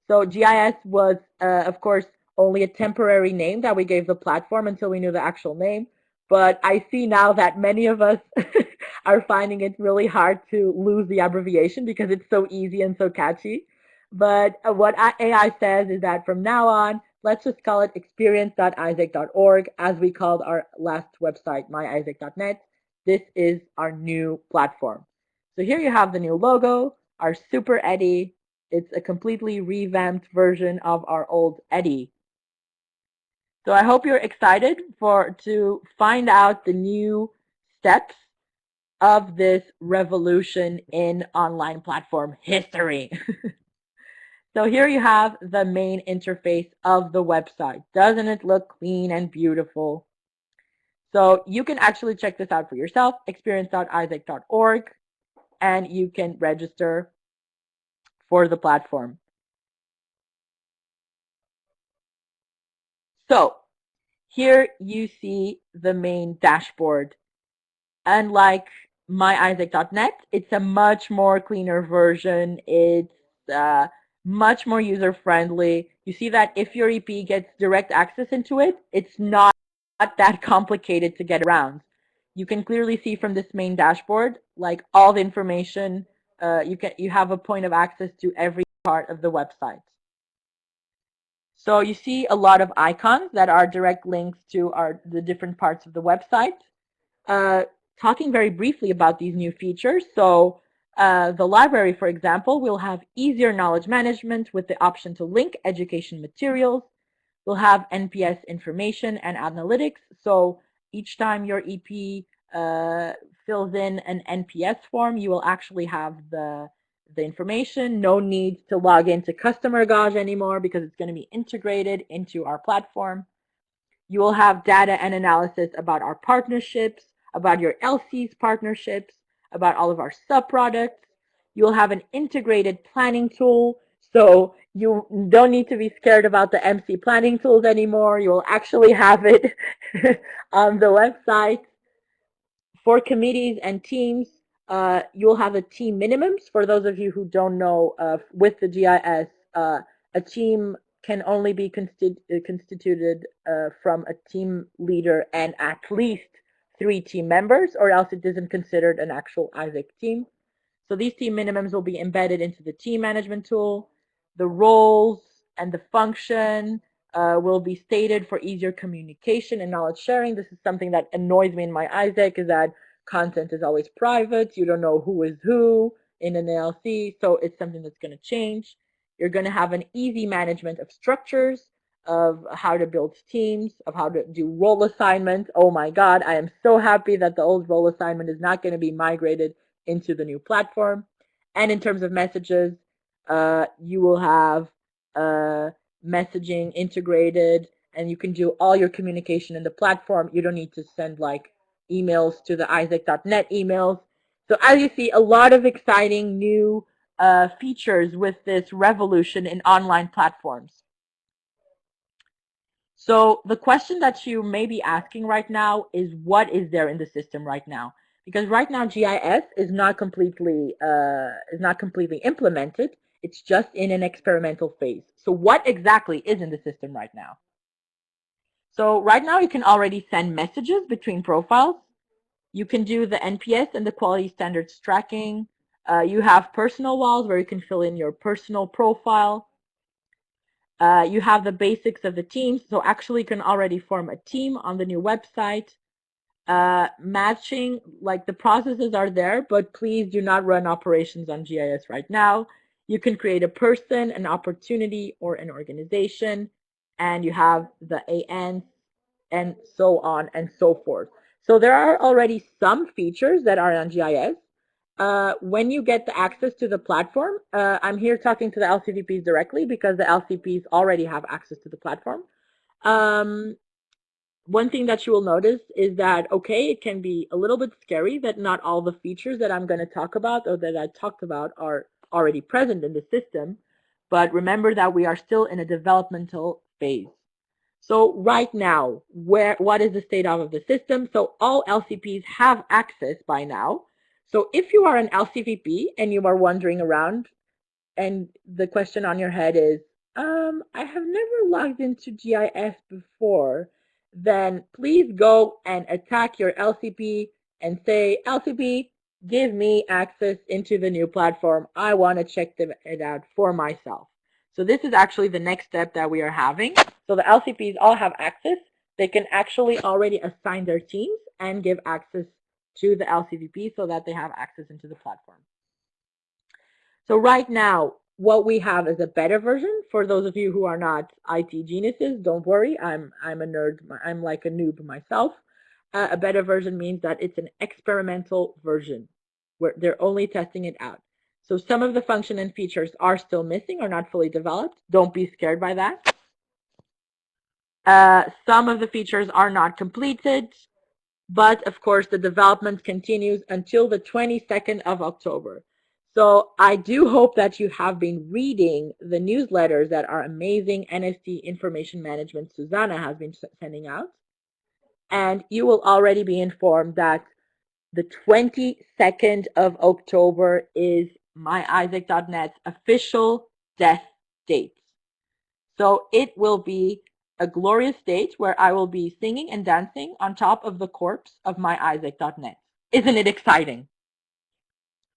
So GIS was, of course, only a temporary name that we gave the platform until we knew the actual name. But I see now that many of us are finding it really hard to lose the abbreviation because it's so easy and so catchy. But what AI says is that from now on, let's just call it experience.aisec.org as we called our last website, myaisec.net. This is our new platform. So here you have the new logo, our Super Eddy. It's a completely revamped version of our old Eddy. So I hope you're excited to find out the new steps of this revolution in online platform history. So here you have the main interface of the website. Doesn't it look clean and beautiful? So you can actually check this out for yourself, experience.aisec.org, and you can register for the platform. So here you see the main dashboard. Unlike myaisec.net, it's a much more cleaner version. It's much more user-friendly. You see that if your EP gets direct access into it, it's not not that complicated to get around. You can clearly see from this main dashboard, like all the information. You have a point of access to every part of the website. So you see a lot of icons that are direct links to the different parts of the website. Talking very briefly about these new features. So the library, for example, will have easier knowledge management with the option to link education materials. We'll have NPS information and analytics. So each time your EP fills in an NPS form, you will actually have the information. No need to log into Customer Gauge anymore because it's going to be integrated into our platform. You will have data and analysis about our partnerships, about your LC's partnerships, about all of our subproducts. You'll have an integrated planning tool, so you don't need to be scared about the MC planning tools anymore. You'll actually have it on the website. For committees and teams, you'll have a team minimums. For those of you who don't know, with the GIS, a team can only be constituted from a team leader and at least 3 team members, or else it isn't considered an actual AIESEC team. So these team minimums will be embedded into the team management tool. The roles and the function will be stated for easier communication and knowledge sharing. This is something that annoys me in my AIESEC, is that content is always private. You don't know who is who in an ALC, so it's something that's going to change. You're going to have an easy management of structures, of how to build teams, of how to do role assignments. Oh my God, I am so happy that the old role assignment is not going to be migrated into the new platform. And in terms of messages, you will have messaging integrated, and you can do all your communication in the platform. You don't need to send like emails to the AIESEC.net emails. So as you see, a lot of exciting new features with this revolution in online platforms. So the question that you may be asking right now is, what is there in the system right now? Because right now GIS is not completely implemented. It's just in an experimental phase. So what exactly is in the system right now? So right now you can already send messages between profiles. You can do the NPS and the quality standards tracking. You have personal walls where you can fill in your personal profile. You have the basics of the teams, so actually you can already form a team on the new website. Matching, like the processes are there, but please do not run operations on GIS right now. You can create a person, an opportunity, or an organization, and you have the AN and so on and so forth. So there are already some features that are on GIS. When you get the access to the platform, I'm here talking to the LCVPs directly because the LCPs already have access to the platform. One thing that you will notice is that, okay, it can be a little bit scary that not all the features that I'm going to talk about or that I talked about are already present in the system. But remember that we are still in a developmental phase. So right now, what is the state of the system? So all LCPs have access by now. So if you are an LCVP and you are wandering around and the question on your head is, I have never logged into GIS before, then please go and attack your LCP and say, LCP, give me access into the new platform. I want to check it out for myself. So this is actually the next step that we are having. So the LCPs all have access. They can actually already assign their teams and give access to the LCVP so that they have access into the platform. So right now, what we have is a beta version. For those of you who are not IT geniuses, don't worry. I'm a nerd. I'm like a noob myself. A beta version means that it's an experimental version where they're only testing it out. So some of the function and features are still missing or not fully developed. Don't be scared by that. Some of the features are not completed, but of course the development continues until the 22nd of October. So I do hope that you have been reading the newsletters that our amazing NST Information Management Susanna has been sending out. And you will already be informed that the 22nd of October is myaisec.net's official death date. So it will be a glorious stage where I will be singing and dancing on top of the corpse of my AIESEC.net. Isn't it exciting?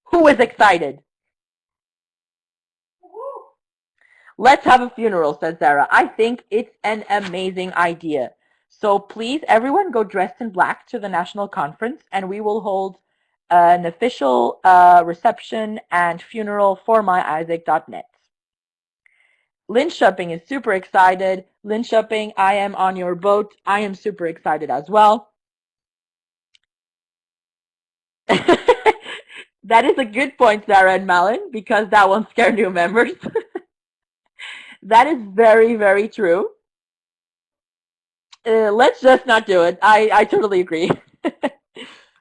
Who is excited? Let's have a funeral, said Sarah. I think it's an amazing idea. So please, everyone, go dressed in black to the national conference, and we will hold an official reception and funeral for my AIESEC.net. Linköping is super excited. Linköping, I am on your boat. I am super excited as well. That is a good point, Sarah and Malin, because that won't scare new members. That is very, very true. Let's just not do it. I totally agree.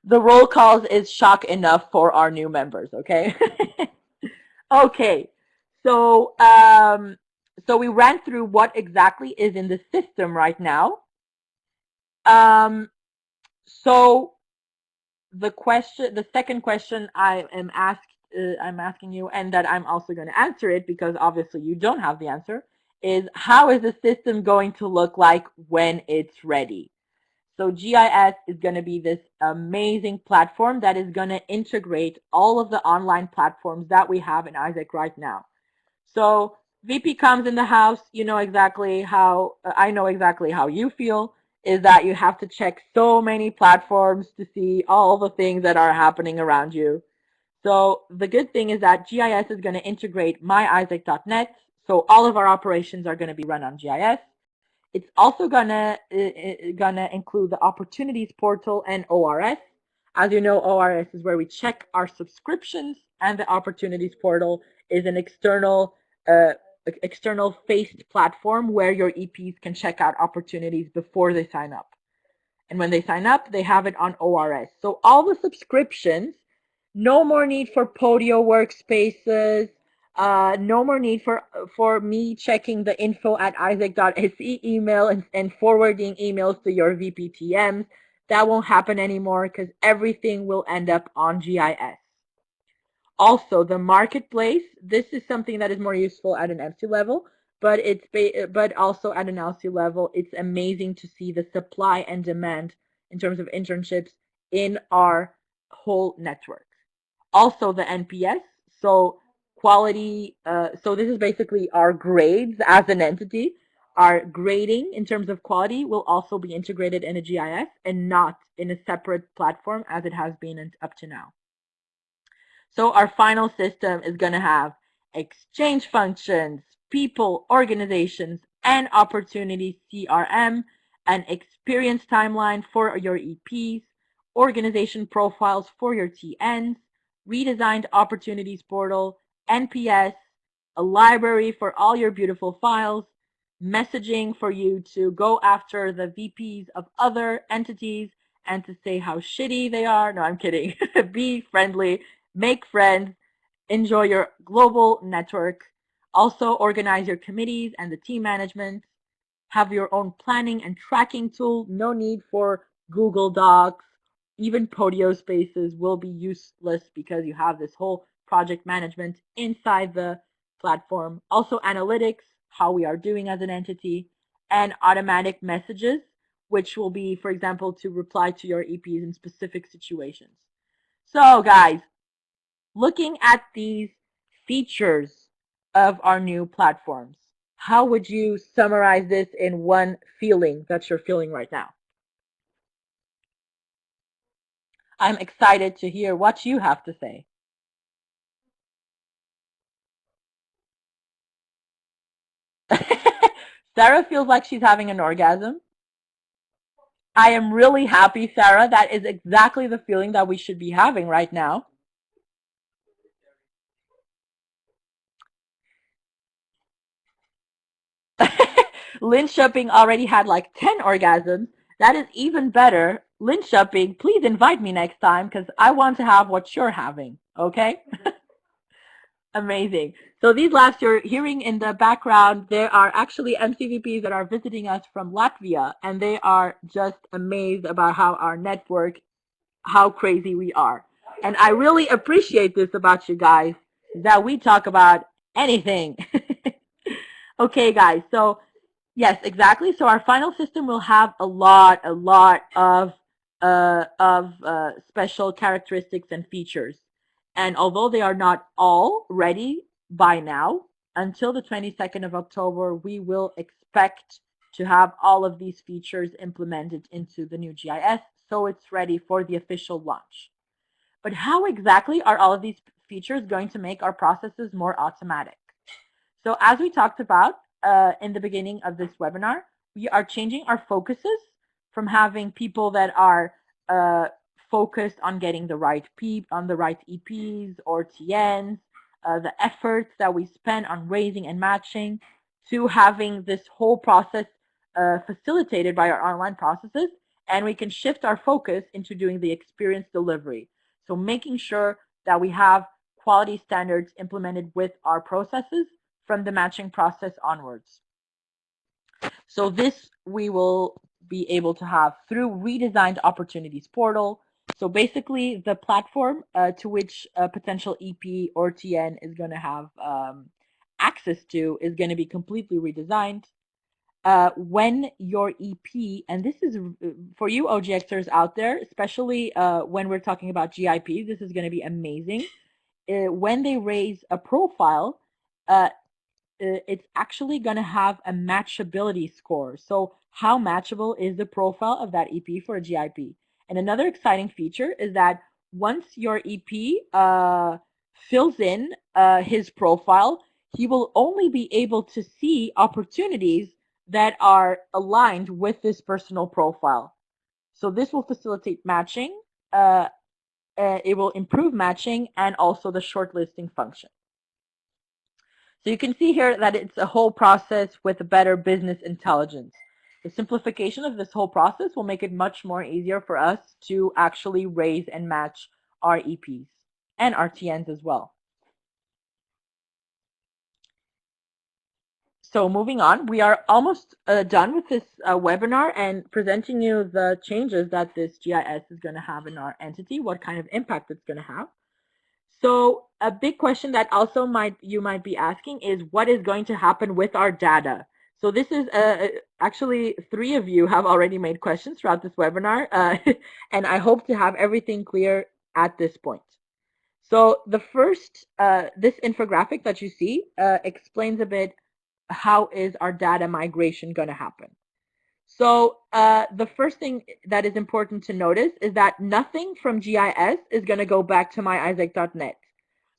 The roll calls is shock enough for our new members, okay? Okay, so so we ran through what exactly is in the system right now. So the second question I'm asking you, and that I'm also going to answer it because obviously you don't have the answer, is how is the system going to look like when it's ready? So GIS is going to be this amazing platform that is going to integrate all of the online platforms that we have in AIESEC right now. So VP comes in the house, you know exactly how, I know exactly how you feel, is that you have to check so many platforms to see all the things that are happening around you. So the good thing is that GIS is going to integrate myaisec.net, so all of our operations are going to be run on GIS. It's also gonna include the opportunities portal and ORS. As you know, ORS is where we check our subscriptions, and the opportunities portal is an external faced platform where your EPs can check out opportunities before they sign up. And when they sign up, they have it on ORS. So all the subscriptions, no more need for Podio workspaces, no more need for me checking the info at aisec.se email and forwarding emails to your VPTMs. That won't happen anymore because everything will end up on GIS. Also, the marketplace, this is something that is more useful at an MC level, but also at an LC level, it's amazing to see the supply and demand in terms of internships in our whole network. Also the NPS, so quality, so this is basically our grades as an entity. Our grading in terms of quality will also be integrated in a GIS and not in a separate platform as it has been up to now. So our final system is going to have exchange functions, people, organizations, and opportunities CRM, an experience timeline for your EPs, organization profiles for your TNs, redesigned opportunities portal, NPS, a library for all your beautiful files, messaging for you to go after the VPs of other entities and to say how shitty they are. No, I'm kidding. Be friendly, make friends, enjoy your global network. Also organize your committees and the team management. Have your own planning and tracking tool. No need for Google Docs. Even Podio spaces will be useless because you have this whole project management inside the platform. Also analytics, how we are doing as an entity, and automatic messages, which will be, for example, to reply to your EPs in specific situations. So guys, looking at these features of our new platforms, how would you summarize this in one feeling that you're feeling right now? I'm excited to hear what you have to say. Sarah feels like she's having an orgasm. I am really happy, Sarah. That is exactly the feeling that we should be having right now. Linköping already had like 10 orgasms. That is even better. Linköping, please invite me next time because I want to have what you're having, okay? Amazing. So these laughs you're hearing in the background, there are actually MCVPs that are visiting us from Latvia, and they are just amazed about how our network, how crazy we are. And I really appreciate this about you guys, that we talk about anything. Okay, guys, so Yes, exactly. So our final system will have a lot of special characteristics and features. And although they are not all ready by now, until the 22nd of October, we will expect to have all of these features implemented into the new GIS, so it's ready for the official launch. But how exactly are all of these features going to make our processes more automatic? So as we talked about in the beginning of this webinar, we are changing our focuses from having people that are uh, focused on getting the right EPs or TNs, the efforts that we spend on raising and matching, to having this whole process facilitated by our online processes, and we can shift our focus into doing the experience delivery. So making sure that we have quality standards implemented with our processes from the matching process onwards. So this we will be able to have through redesigned opportunities portal. So basically the platform to which a potential EP or TN is going to have access to is going to be completely redesigned. When your EP, and this is for you OGXers out there, especially when we're talking about GIPs, this is going to be amazing. When they raise a profile, it's actually going to have a matchability score. So how matchable is the profile of that EP for a GIP? And another exciting feature is that once your EP fills in his profile, he will only be able to see opportunities that are aligned with this personal profile. So this will facilitate matching. It will improve matching and also the shortlisting function. So you can see here that it's a whole process with a better business intelligence. The simplification of this whole process will make it much more easier for us to actually raise and match our EPs and our TNs as well. So moving on, we are almost done with this webinar and presenting you the changes that this GIS is going to have in our entity, what kind of impact it's going to have. So a big question that also you might be asking is what is going to happen with our data? So this is actually 3 of you have already made questions throughout this webinar, and I hope to have everything clear at this point. So the first, this infographic that you see explains a bit how is our data migration going to happen. So the first thing that is important to notice is that nothing from GIS is going to go back to myiesec.net.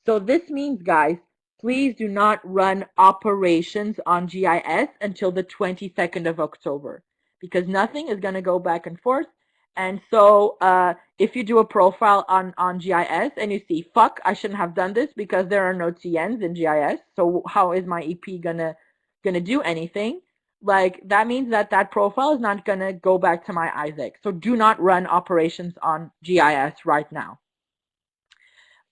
So this means, guys, please do not run operations on GIS until the 22nd of October, because nothing is going to go back and forth. And so if you do a profile on GIS and you see, fuck, I shouldn't have done this because there are no TNs in GIS, so how is my EP gonna do anything? Like, that means that that profile is not going to go back to myiesec. So do not run operations on GIS right now.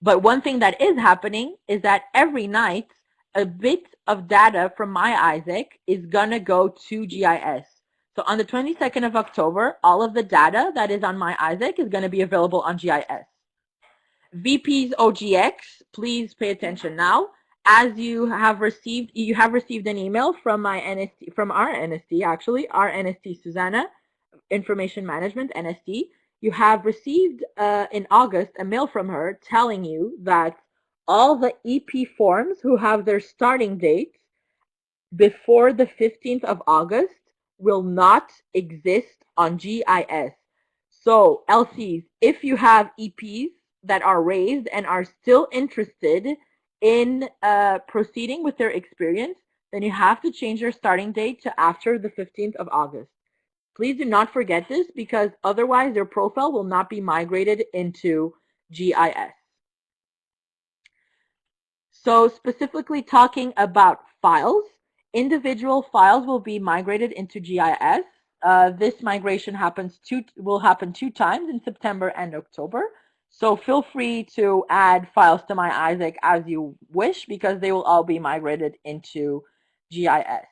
But one thing that is happening is that every night a bit of data from myiesec is going to go to GIS. So on the 22nd of October, all of the data that is on myiesec is going to be available on GIS. VPs OGX, please pay attention now. As you have received an email from my NST, from our NST actually, our NST Susanna, Information Management NST. You have received in August a mail from her telling you that all the EP forms who have their starting dates before the 15th of August will not exist on GIS. So LCs, if you have EPs that are raised and are still interested in proceeding with their experience, then you have to change your starting date to after the 15th of August. Please do not forget this, because otherwise their profile will not be migrated into GIS. So specifically talking about files, individual files will be migrated into GIS. This migration will happen 2 times in September and October. So feel free to add files to myiesec as you wish, because they will all be migrated into GIS.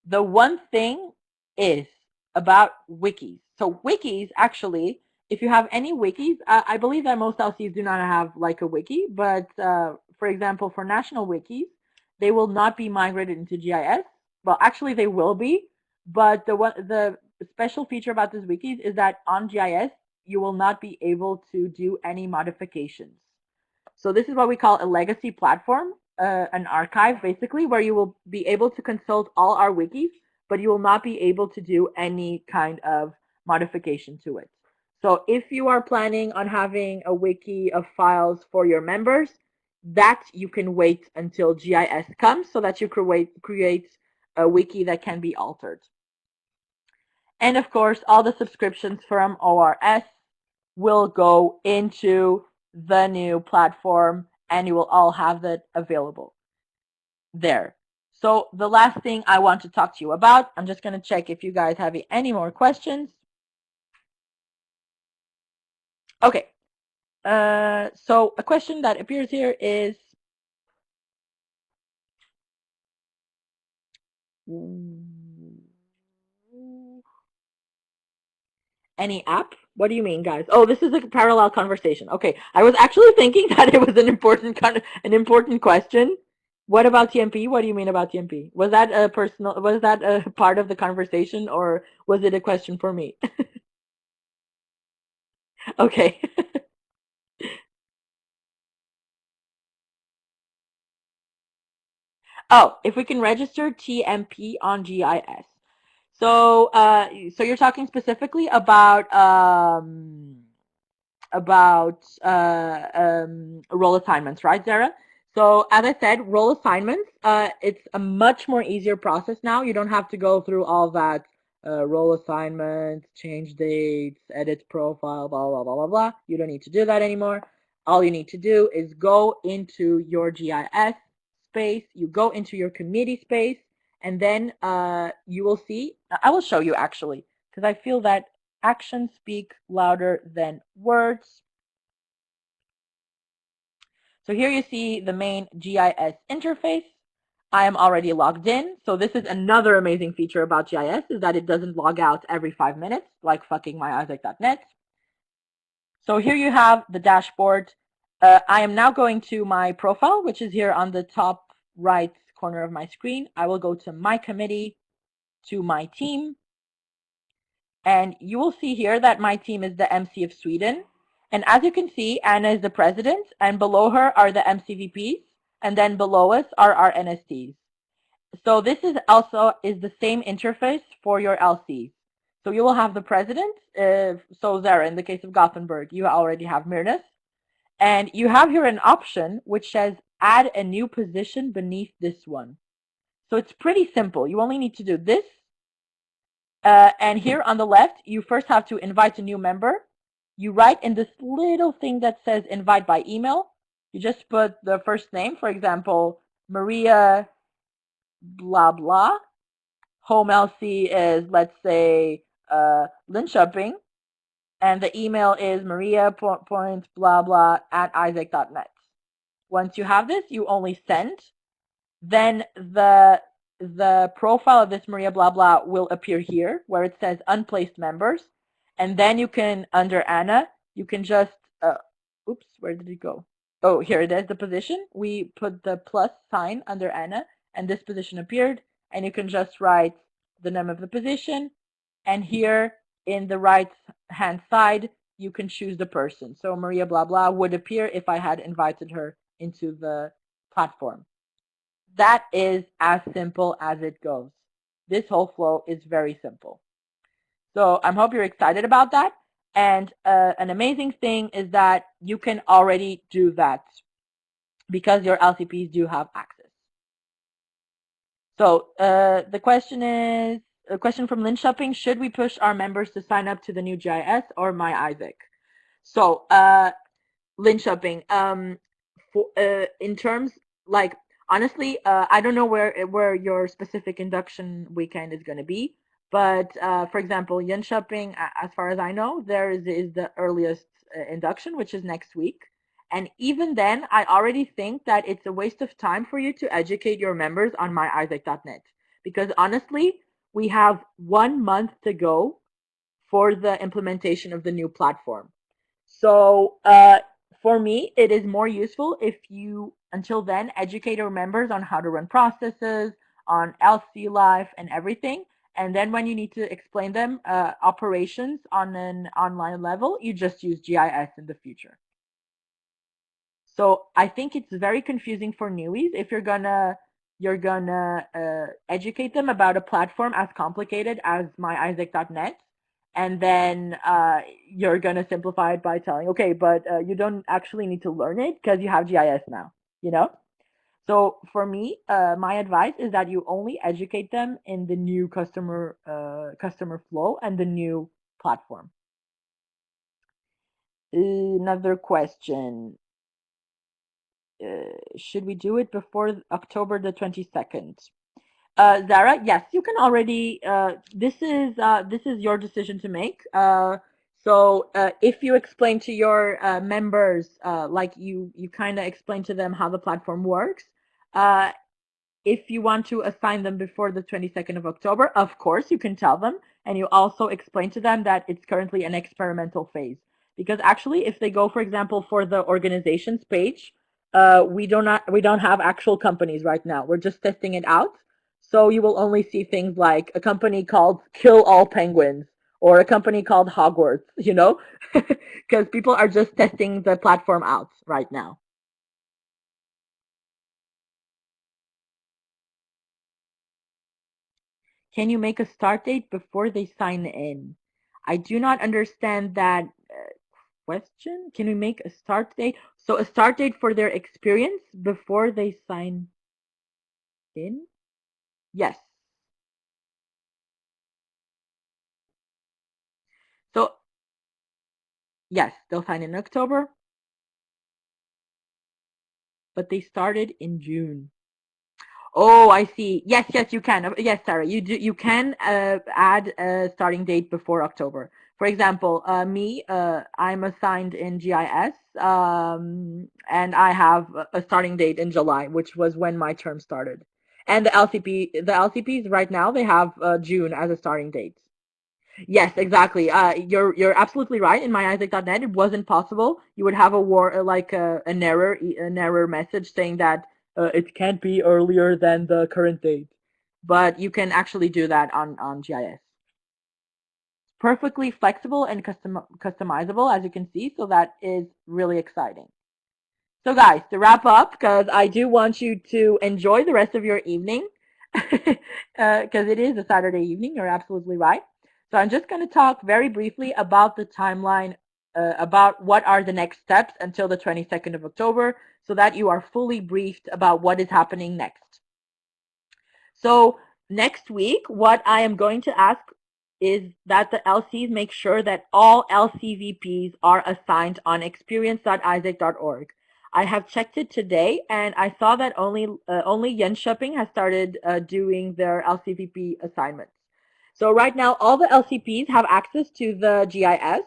The one thing is about wikis. So wikis, actually, if you have any wikis, I believe that most LCs do not have like a wiki, but for example, for national wikis, they will not be migrated into GIS. well, actually they will be, but the special feature about this wikis is that on GIS you will not be able to do any modifications. So this is what we call a legacy platform, an archive basically, where you will be able to consult all our wikis, but you will not be able to do any kind of modification to it. So if you are planning on having a wiki of files for your members, that you can wait until GIS comes so that you create a wiki that can be altered. And of course, all the subscriptions from ORS will go into the new platform and you will all have that available there. So the last thing I want to talk to you about, I'm just going to check if you guys have any more questions. Okay. So a question that appears here is, any app? What do you mean, guys? Oh, this is a parallel conversation. Okay, I was actually thinking that it was an important question. What about TMP? What do you mean about TMP? Was that a personal? Was that a part of the conversation, or was it a question for me? Okay. Oh, if we can register TMP on GIS. So, so you're talking specifically about role assignments, right, Zara? So as I said, role assignments, it's a much more easier process now. You don't have to go through all that role assignments, change dates, edit profile, blah, blah, blah, blah, blah. You don't need to do that anymore. All you need to do is go into your GIS space, you go into your committee space, and then you will see, I will show you actually, because I feel that actions speak louder than words. So here you see the main GIS interface. I am already logged in. So this is another amazing feature about GIS, is that it doesn't log out every 5 minutes, like fucking my AIESEC.net. So here you have the dashboard. I am now going to my profile, which is here on the top right corner of my screen. I will go to my committee, to my team, and you will see here that my team is the MC of Sweden. And as you can see, Anna is the president, and below her are the MCVPs, and then below us are our NSTs. So this is also the same interface for your LCs. So you will have the president. So Zara, in the case of Gothenburg, you already have Mirnas. And you have here an option which says add a new position beneath this one. So it's pretty simple. You only need to do this. And here on the left, you first have to invite a new member. You write in this little thing that says invite by email. You just put the first name, for example, Maria blah blah. Home LC is, let's say, Linköping. And the email is maria.point blah blah at aieSec.net. Once you have this, you only send. Then the profile of this Maria blah blah will appear here where it says unplaced members. And then you can, under Anna, you can just, oops, where did it go? Oh, here it is, the position. We put the plus sign under Anna and this position appeared. And you can just write the name of the position. And here in the right hand side, you can choose the person. So Maria blah blah would appear if I had invited her into the platform. That is as simple as it goes. This whole flow is very simple. So I hope you're excited about that. And an amazing thing is that you can already do that because your LCPs do have access. So the question is, a question from Linköping, should we push our members to sign up to the new GIS or my AIESEC? So Linköping, in terms, like, honestly, I don't know where your specific induction weekend is going to be, but for example, Jönköping, as far as I know, there is the earliest induction, which is next week. And even then, I already think that it's a waste of time for you to educate your members on myaisec.net. Because honestly, we have 1 month to go for the implementation of the new platform. So for me, it is more useful if you, until then, educate your members on how to run processes, on LC life and everything. And then when you need to explain them operations on an online level, you just use GIS in the future. So I think it's very confusing for newies if you're gonna educate them about a platform as complicated as myisaac.net, and then you're gonna simplify it by telling, okay, but you don't actually need to learn it because you have GIS now, you know. So for me, my advice is that you only educate them in the new customer flow and the new platform. Another question. Should we do it before October the 22nd? Zara, yes, you can already. This is your decision to make. So if you explain to your members, like you kind of explain to them how the platform works, uh, if you want to assign them before the 22nd of October, of course, you can tell them. And you also explain to them that it's currently an experimental phase. Because actually, if they go, for example, for the organizations page, we don't have actual companies right now. We're just testing it out. So you will only see things like a company called Kill All Penguins or a company called Hogwarts, you know? Because people are just testing the platform out right now. Can you make a start date before they sign in? I do not understand that question. Can we make a start date? So a start date for their experience before they sign in? Yes. So yes, they'll sign in October, but they started in June. Oh, I see. Yes, yes, you can. Yes, Sarah, you can add a starting date before October. For example, me, I'm assigned in GIS, and I have a starting date in July, which was when my term started. And the LCPs right now, they have June as a starting date. Yes, exactly. You're absolutely right. In myisaac.net, it wasn't possible. You would have a war like an error message saying that it can't be earlier than the current date. But you can actually do that on GIS. Perfectly flexible and customizable, as you can see. So that is really exciting. So, guys, to wrap up, because I do want you to enjoy the rest of your evening, because it is a Saturday evening. You're absolutely right. So, I'm just going to talk very briefly about the timeline, about what are the next steps until the 22nd of October, so that you are fully briefed about what is happening next. So next week, what I am going to ask is that the LCs make sure that all LCVPs are assigned on experience.isaac.org. I have checked it today, and I saw that only Jönköping has started doing their LCVP assignments. So right now, all the LCPs have access to the GIS.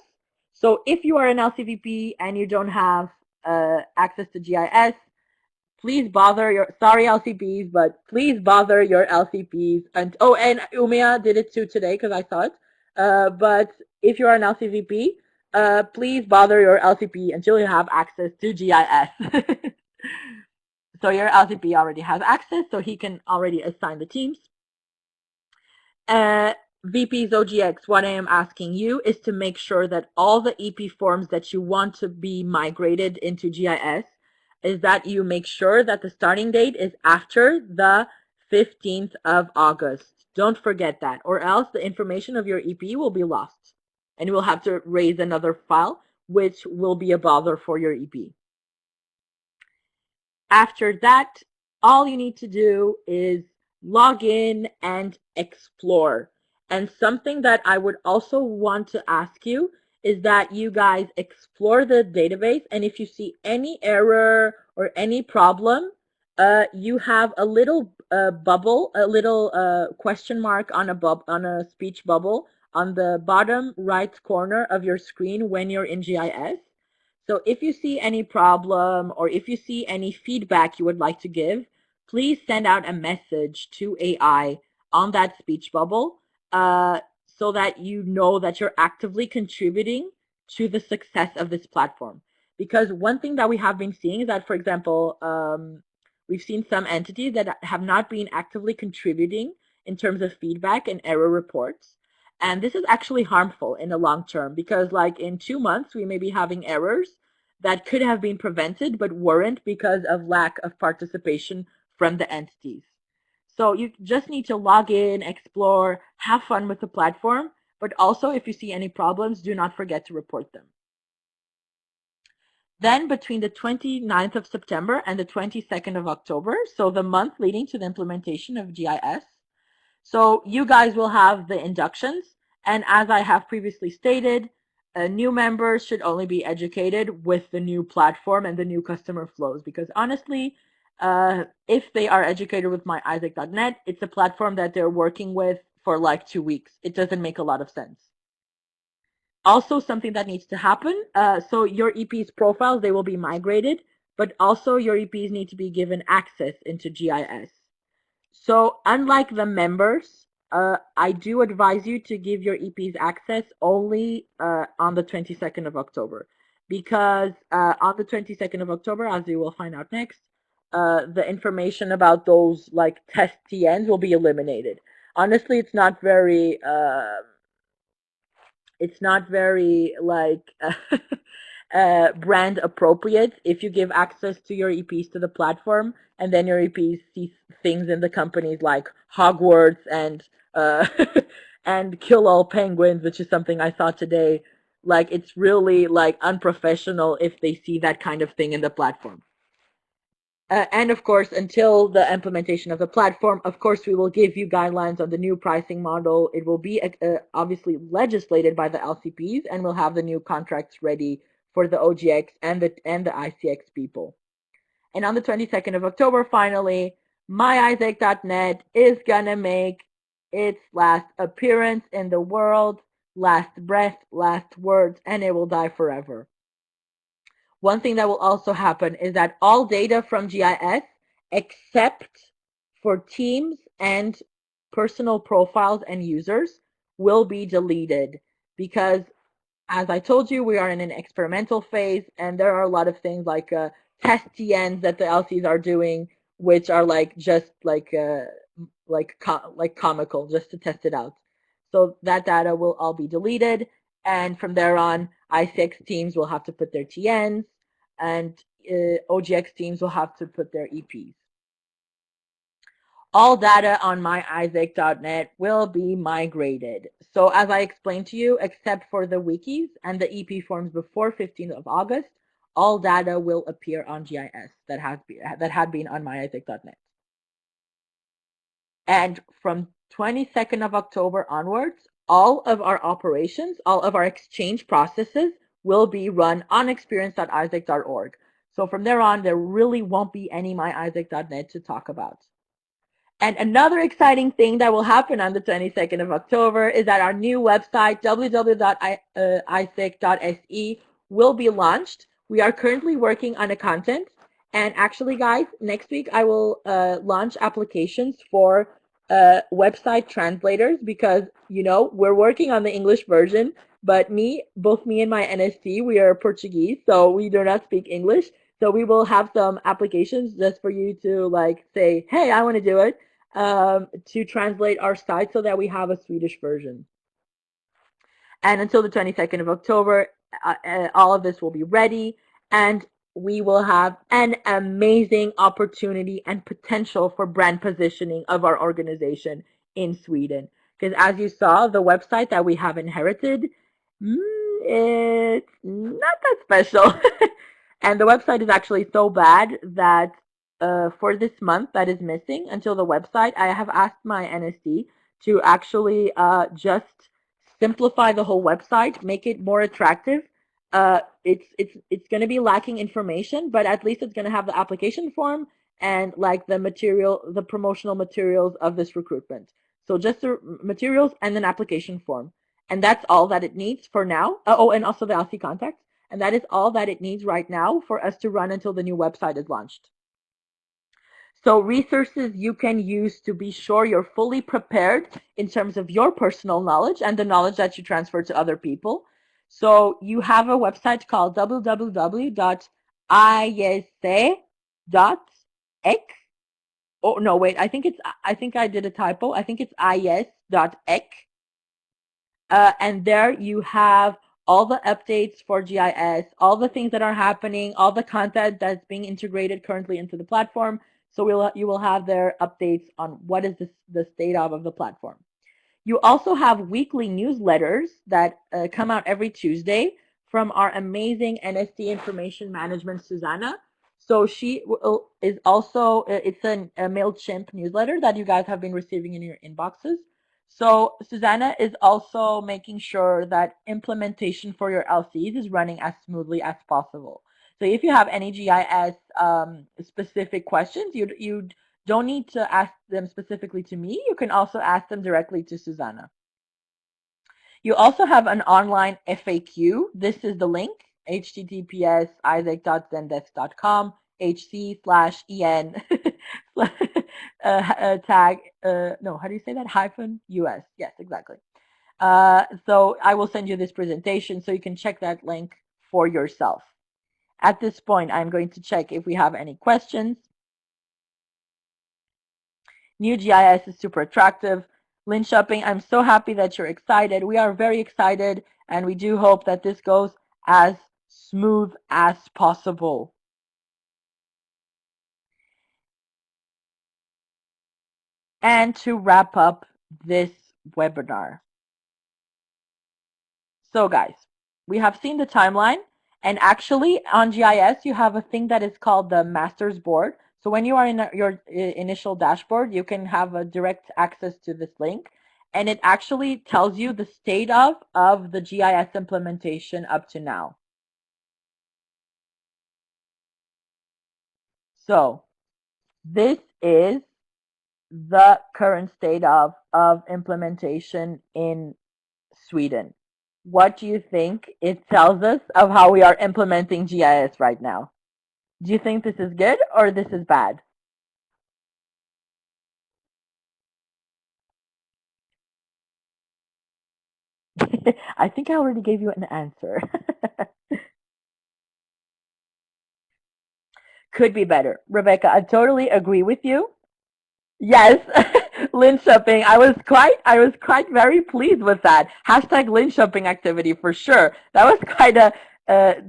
So if you are an LCVP and you don't have access to GIS, please bother your sorry LCPs, but please bother your LCPs. And oh, and Umea did it too today because I saw it. But if you are an LCVP, please bother your LCP until you have access to GIS. So your LCP already has access, so he can already assign the teams. VPs OGX, what I am asking you is to make sure that all the EP forms that you want to be migrated into GIS is that you make sure that the starting date is after the 15th of August. Don't forget that, or else the information of your EP will be lost. And you will have to raise another file, which will be a bother for your EP. After that, all you need to do is log in and explore. And something that I would also want to ask you is that you guys explore the database, and if you see any error or any problem, you have a little bubble, a little question mark on a speech bubble on the bottom right corner of your screen when you're in GIS. So if you see any problem or if you see any feedback you would like to give, please send out a message to AI on that speech bubble so that you know that you're actively contributing to the success of this platform. Because one thing that we have been seeing is that, for example, we've seen some entities that have not been actively contributing in terms of feedback and error reports. And this is actually harmful in the long term because like in 2 months, we may be having errors that could have been prevented but weren't because of lack of participation from the entities. So you just need to log in, explore, have fun with the platform, but also if you see any problems, do not forget to report them. Then between the 29th of September and the 22nd of October, so the month leading to the implementation of GIS, so you guys will have the inductions. And as I have previously stated, new members should only be educated with the new platform and the new customer flows. Because honestly, if they are educated with my AIESEC.net, it's a platform that they're working with for like 2 weeks. It doesn't make a lot of sense. Also, something that needs to happen, so your EP's profiles, they will be migrated, but also your EPs need to be given access into GIS. So unlike the members, I do advise you to give your EPs access only on the 22nd of October, because on the 22nd of October, as you will find out next, the information about those like test TNs will be eliminated. Honestly, it's not very like brand appropriate if you give access to your EPs to the platform and then your EPs see things in the companies like Hogwarts and and kill all penguins, which is something I saw today. Like it's really like unprofessional if they see that kind of thing in the platform. And of course, until the implementation of the platform, of course, we will give you guidelines on the new pricing model. It will be obviously legislated by the LCPs, and we'll have the new contracts ready for the OGX and the ICX people. And on the 22nd of October, finally, myisaac.net is gonna make its last appearance in the world, last breath, last words, and it will die forever. One thing that will also happen is that all data from GIS, except for teams and personal profiles and users, will be deleted because, as I told you, we are in an experimental phase and there are a lot of things like test TNs that the LCs are doing, which are like just like comical, just to test it out. So that data will all be deleted, and from there on, ICX teams will have to put their TNs, and OGX teams will have to put their EPs. All data on myisaac.net will be migrated. So as I explained to you, except for the wikis and the EP forms before 15th of August, all data will appear on GIS that had been on myisaac.net. And from 22nd of October onwards, all of our operations, all of our exchange processes will be run on experience.isaac.org. So from there on, there really won't be any myisaac.net to talk about. And another exciting thing that will happen on the 22nd of October is that our new website, www.isaac.se, will be launched. We are currently working on a content. And actually, guys, next week I will launch applications for website translators because, you know, we're working on the English version, but both me and my NSC, we are Portuguese, so we do not speak English. So we will have some applications just for you to like say, hey, I want to do it, to translate our site so that we have a Swedish version. And until the 22nd of October, all of this will be ready, and we will have an amazing opportunity and potential for brand positioning of our organization in Sweden. Because as you saw, the website that we have inherited, it's not that special. And the website is actually so bad that for this month that is missing until the website, I have asked my NSD to actually just simplify the whole website, make it more attractive. It's going to be lacking information, but at least it's going to have the application form and like the promotional materials of this recruitment. So just the materials and an application form. And that's all that it needs for now. Oh, and also the LC contacts. And that is all that it needs right now for us to run until the new website is launched. So resources you can use to be sure you're fully prepared in terms of your personal knowledge and the knowledge that you transfer to other people. So you have a website called www.aiesec.se. Oh no, wait, I think I did a typo. I think it's ies.ec. And there you have all the updates for GIS, all the things that are happening, all the content that's being integrated currently into the platform. So you will have their updates on what is the state of the platform. You also have weekly newsletters that come out every Tuesday from our amazing NSD information management, Susanna. So she is also, it's a MailChimp newsletter that you guys have been receiving in your inboxes. So Susanna is also making sure that implementation for your LCs is running as smoothly as possible. So if you have any GIS specific questions, you don't need to ask them specifically to me. You can also ask them directly to Susanna. You also have an online FAQ. This is the link, https isaac.zendesk.com hc/en tag, no, how do you say that? -us. Yes, exactly. So I will send you this presentation so you can check that link for yourself. At this point, I'm going to check if we have any questions. New GIS is super attractive. Lynn Shopping, I'm so happy that you're excited. We are very excited, and we do hope that this goes as smooth as possible. And to wrap up this webinar. So guys, we have seen the timeline, and actually on GIS, you have a thing that is called the master's board. So when you are in your initial dashboard, you can have a direct access to this link, and it actually tells you the state of the GIS implementation up to now. So this is the current state of implementation in Sweden. What do you think it tells us of how we are implementing GIS right now? Do you think this is good or this is bad? I think I already gave you an answer. Could be better. Rebecca, I totally agree with you. Yes, Lynn shopping. I was quite very pleased with that. Hashtag Lynn shopping activity for sure. That was kind of,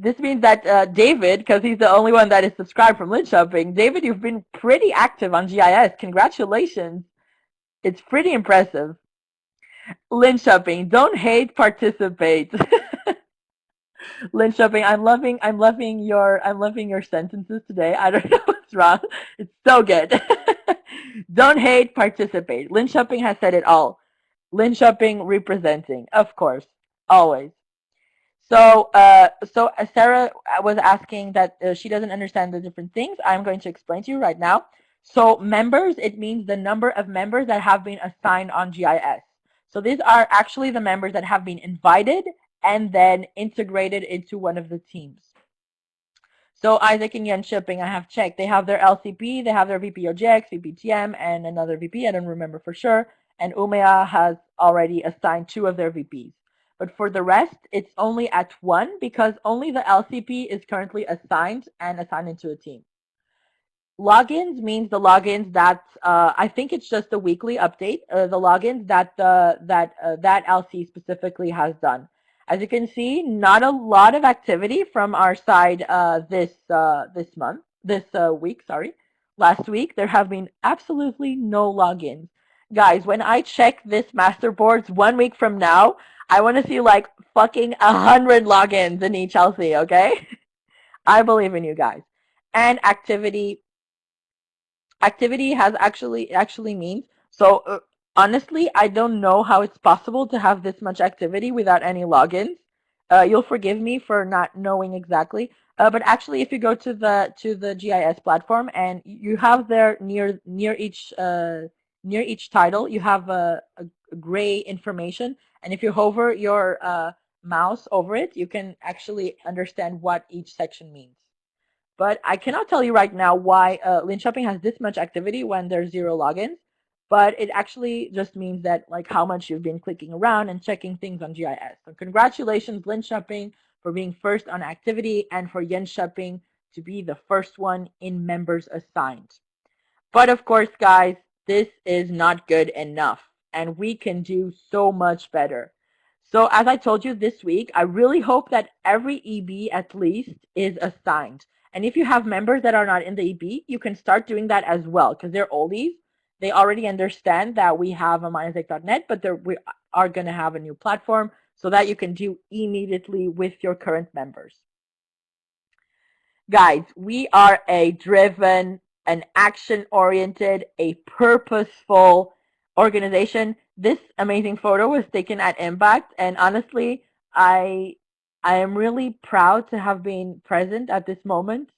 this means that David, because he's the only one that is subscribed from Lynn shopping. David, you've been pretty active on GIS. Congratulations. It's pretty impressive. Lynn shopping. Don't hate, participate. Lynn shopping. I'm loving your sentences today. I don't know what's wrong. It's so good. Don't hate, participate. Lynn shopping has said it all. Lynn shopping representing, of course, always. So Sarah was asking that she doesn't understand the different things. I'm going to explain to you right now. So members, it means the number of members that have been assigned on GIS. So these are actually the members that have been invited and then integrated into one of the teams. So Isaac and Yen Shipping, I have checked. They have their LCP, they have their VPOJX, VPTM, and another VP. I don't remember for sure. And Umea has already assigned 2 of their VPs. But for the rest, it's only at 1 because only the LCP is currently assigned and assigned into a team. Logins means the logins that I think it's just a weekly update. The logins that that LC specifically has done. As you can see, not a lot of activity from our side this week. Sorry, last week there have been absolutely no logins. Guys, when I check this master boards 1 week from now, I want to see like fucking 100 logins in each LC. Okay, I believe in you guys. And activity has actually means so honestly I don't know how it's possible to have this much activity without any logins. You'll forgive me for not knowing exactly, but actually if you go to the GIS platform and you have there near each title you have a gray information, and if you hover your mouse over it you can actually understand what each section means. But I cannot tell you right now why Lynn Shopping has this much activity when there's 0 logins. But it actually just means that like how much you've been clicking around and checking things on GIS. So congratulations, Lynn Shopping, for being first on activity and for Yen Shopping to be the first one in members assigned. But of course, guys, this is not good enough, and we can do so much better. So as I told you this week, I really hope that every EB at least is assigned. And if you have members that are not in the EB, you can start doing that as well, because they're oldies. They already understand that we have a MyAIESEC.net, but we are going to have a new platform so that you can do immediately with your current members. Guys, we are a driven, an action-oriented, a purposeful organization. This amazing photo was taken at Impact, and honestly, I I am really proud to have been present at this moment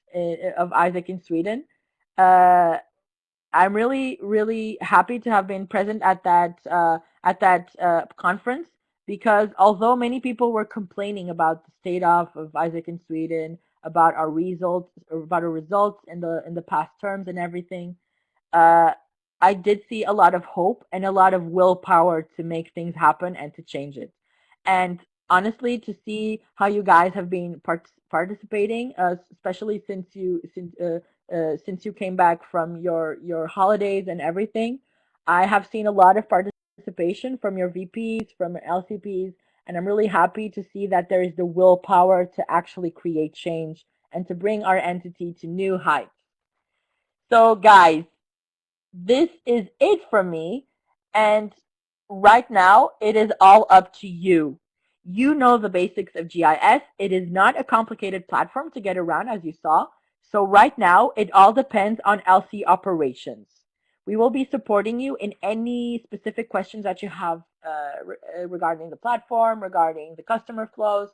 of AIESEC in Sweden. Uh, I'm really, really happy to have been present at that conference, because although many people were complaining about the state of AIESEC in Sweden, about our results in the past terms and everything, uh, I did see a lot of hope and a lot of willpower to make things happen and to change it. And honestly, to see how you guys have been participating, especially since you came back from your holidays and everything, I have seen a lot of participation from your VPs, from LCPs, and I'm really happy to see that there is the willpower to actually create change and to bring our entity to new heights. So, guys, this is it from me. And right now, it is all up to you. You know the basics of GIS. It is not a complicated platform to get around, as you saw. So right now, it all depends on LC operations. We will be supporting you in any specific questions that you have regarding the platform, regarding the customer flows.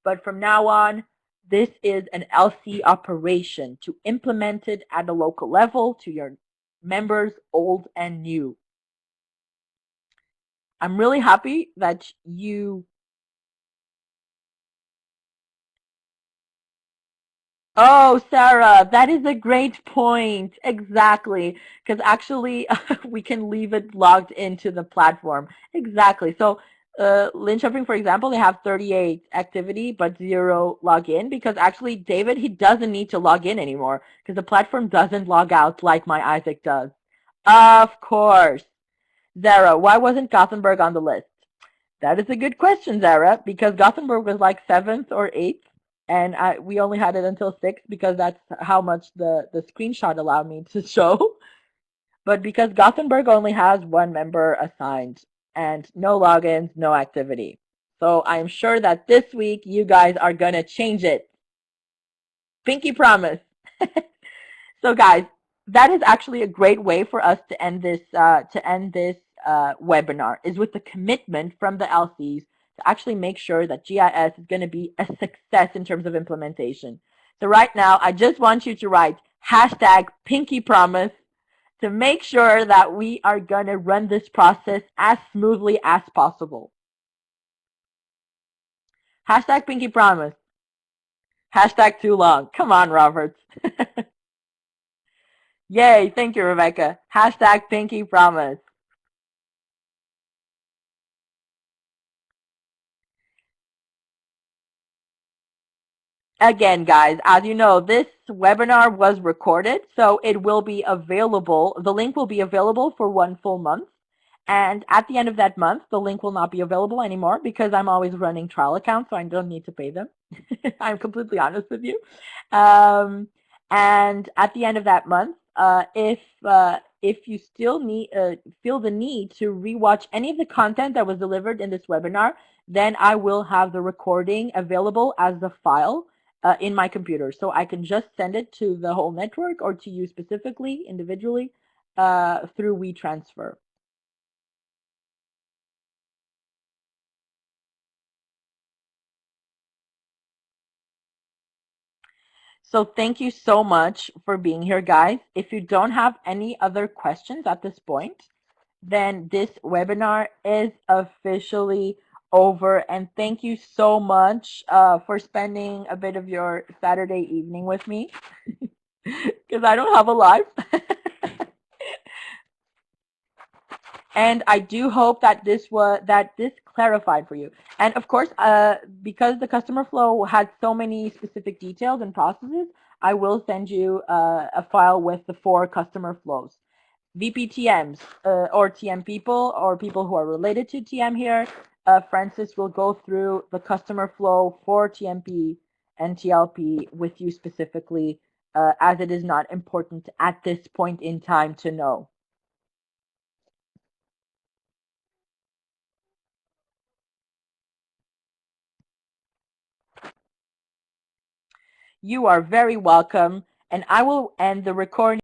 But from now on, this is an LC operation to implement it at a local level to your members, old and new. I'm really happy that you. Oh, Sarah, that is a great point. Exactly. Because actually, we can leave it logged into the platform. Exactly. So, Lynn Shopping, for example, they have 38 activity, but 0 login, because actually, David, he doesn't need to log in anymore because the platform doesn't log out like my AIESEC does. Of course. Zara, why wasn't Gothenburg on the list? That is a good question, Zara, because Gothenburg was like 7th or 8th, and we only had it until 6th because that's how much the screenshot allowed me to show. But because Gothenburg only has one member assigned and no logins, no activity. So I'm sure that this week you guys are going to change it. Pinky promise. So guys, that is actually a great way for us to end this webinar, is with the commitment from the LCs to actually make sure that GIS is going to be a success in terms of implementation. So right now, I just want you to write hashtag Pinky Promise to make sure that we are going to run this process as smoothly as possible. Hashtag Pinky Promise. Hashtag too long. Come on, Roberts. Yay, thank you, Rebecca. Hashtag Pinky Promise. Again, guys, as you know, this webinar was recorded, so it will be available. The link will be available for 1 full month. And at the end of that month, the link will not be available anymore because I'm always running trial accounts, so I don't need to pay them. I'm completely honest with you. And at the end of that month, if you still feel the need to rewatch any of the content that was delivered in this webinar, then I will have the recording available as the file in my computer. So I can just send it to the whole network or to you specifically, individually, through WeTransfer. So thank you so much for being here, guys. If you don't have any other questions at this point, then this webinar is officially over. And thank you so much for spending a bit of your Saturday evening with me, because I don't have a life. And I do hope that this clarified for you. And of course, because the customer flow had so many specific details and processes, I will send you a file with the 4 customer flows. VPTMs or TM people or people who are related to TM here, Francis will go through the customer flow for TMP and TLP with you specifically, as it is not important at this point in time to know. You are very welcome, and I will end the recording.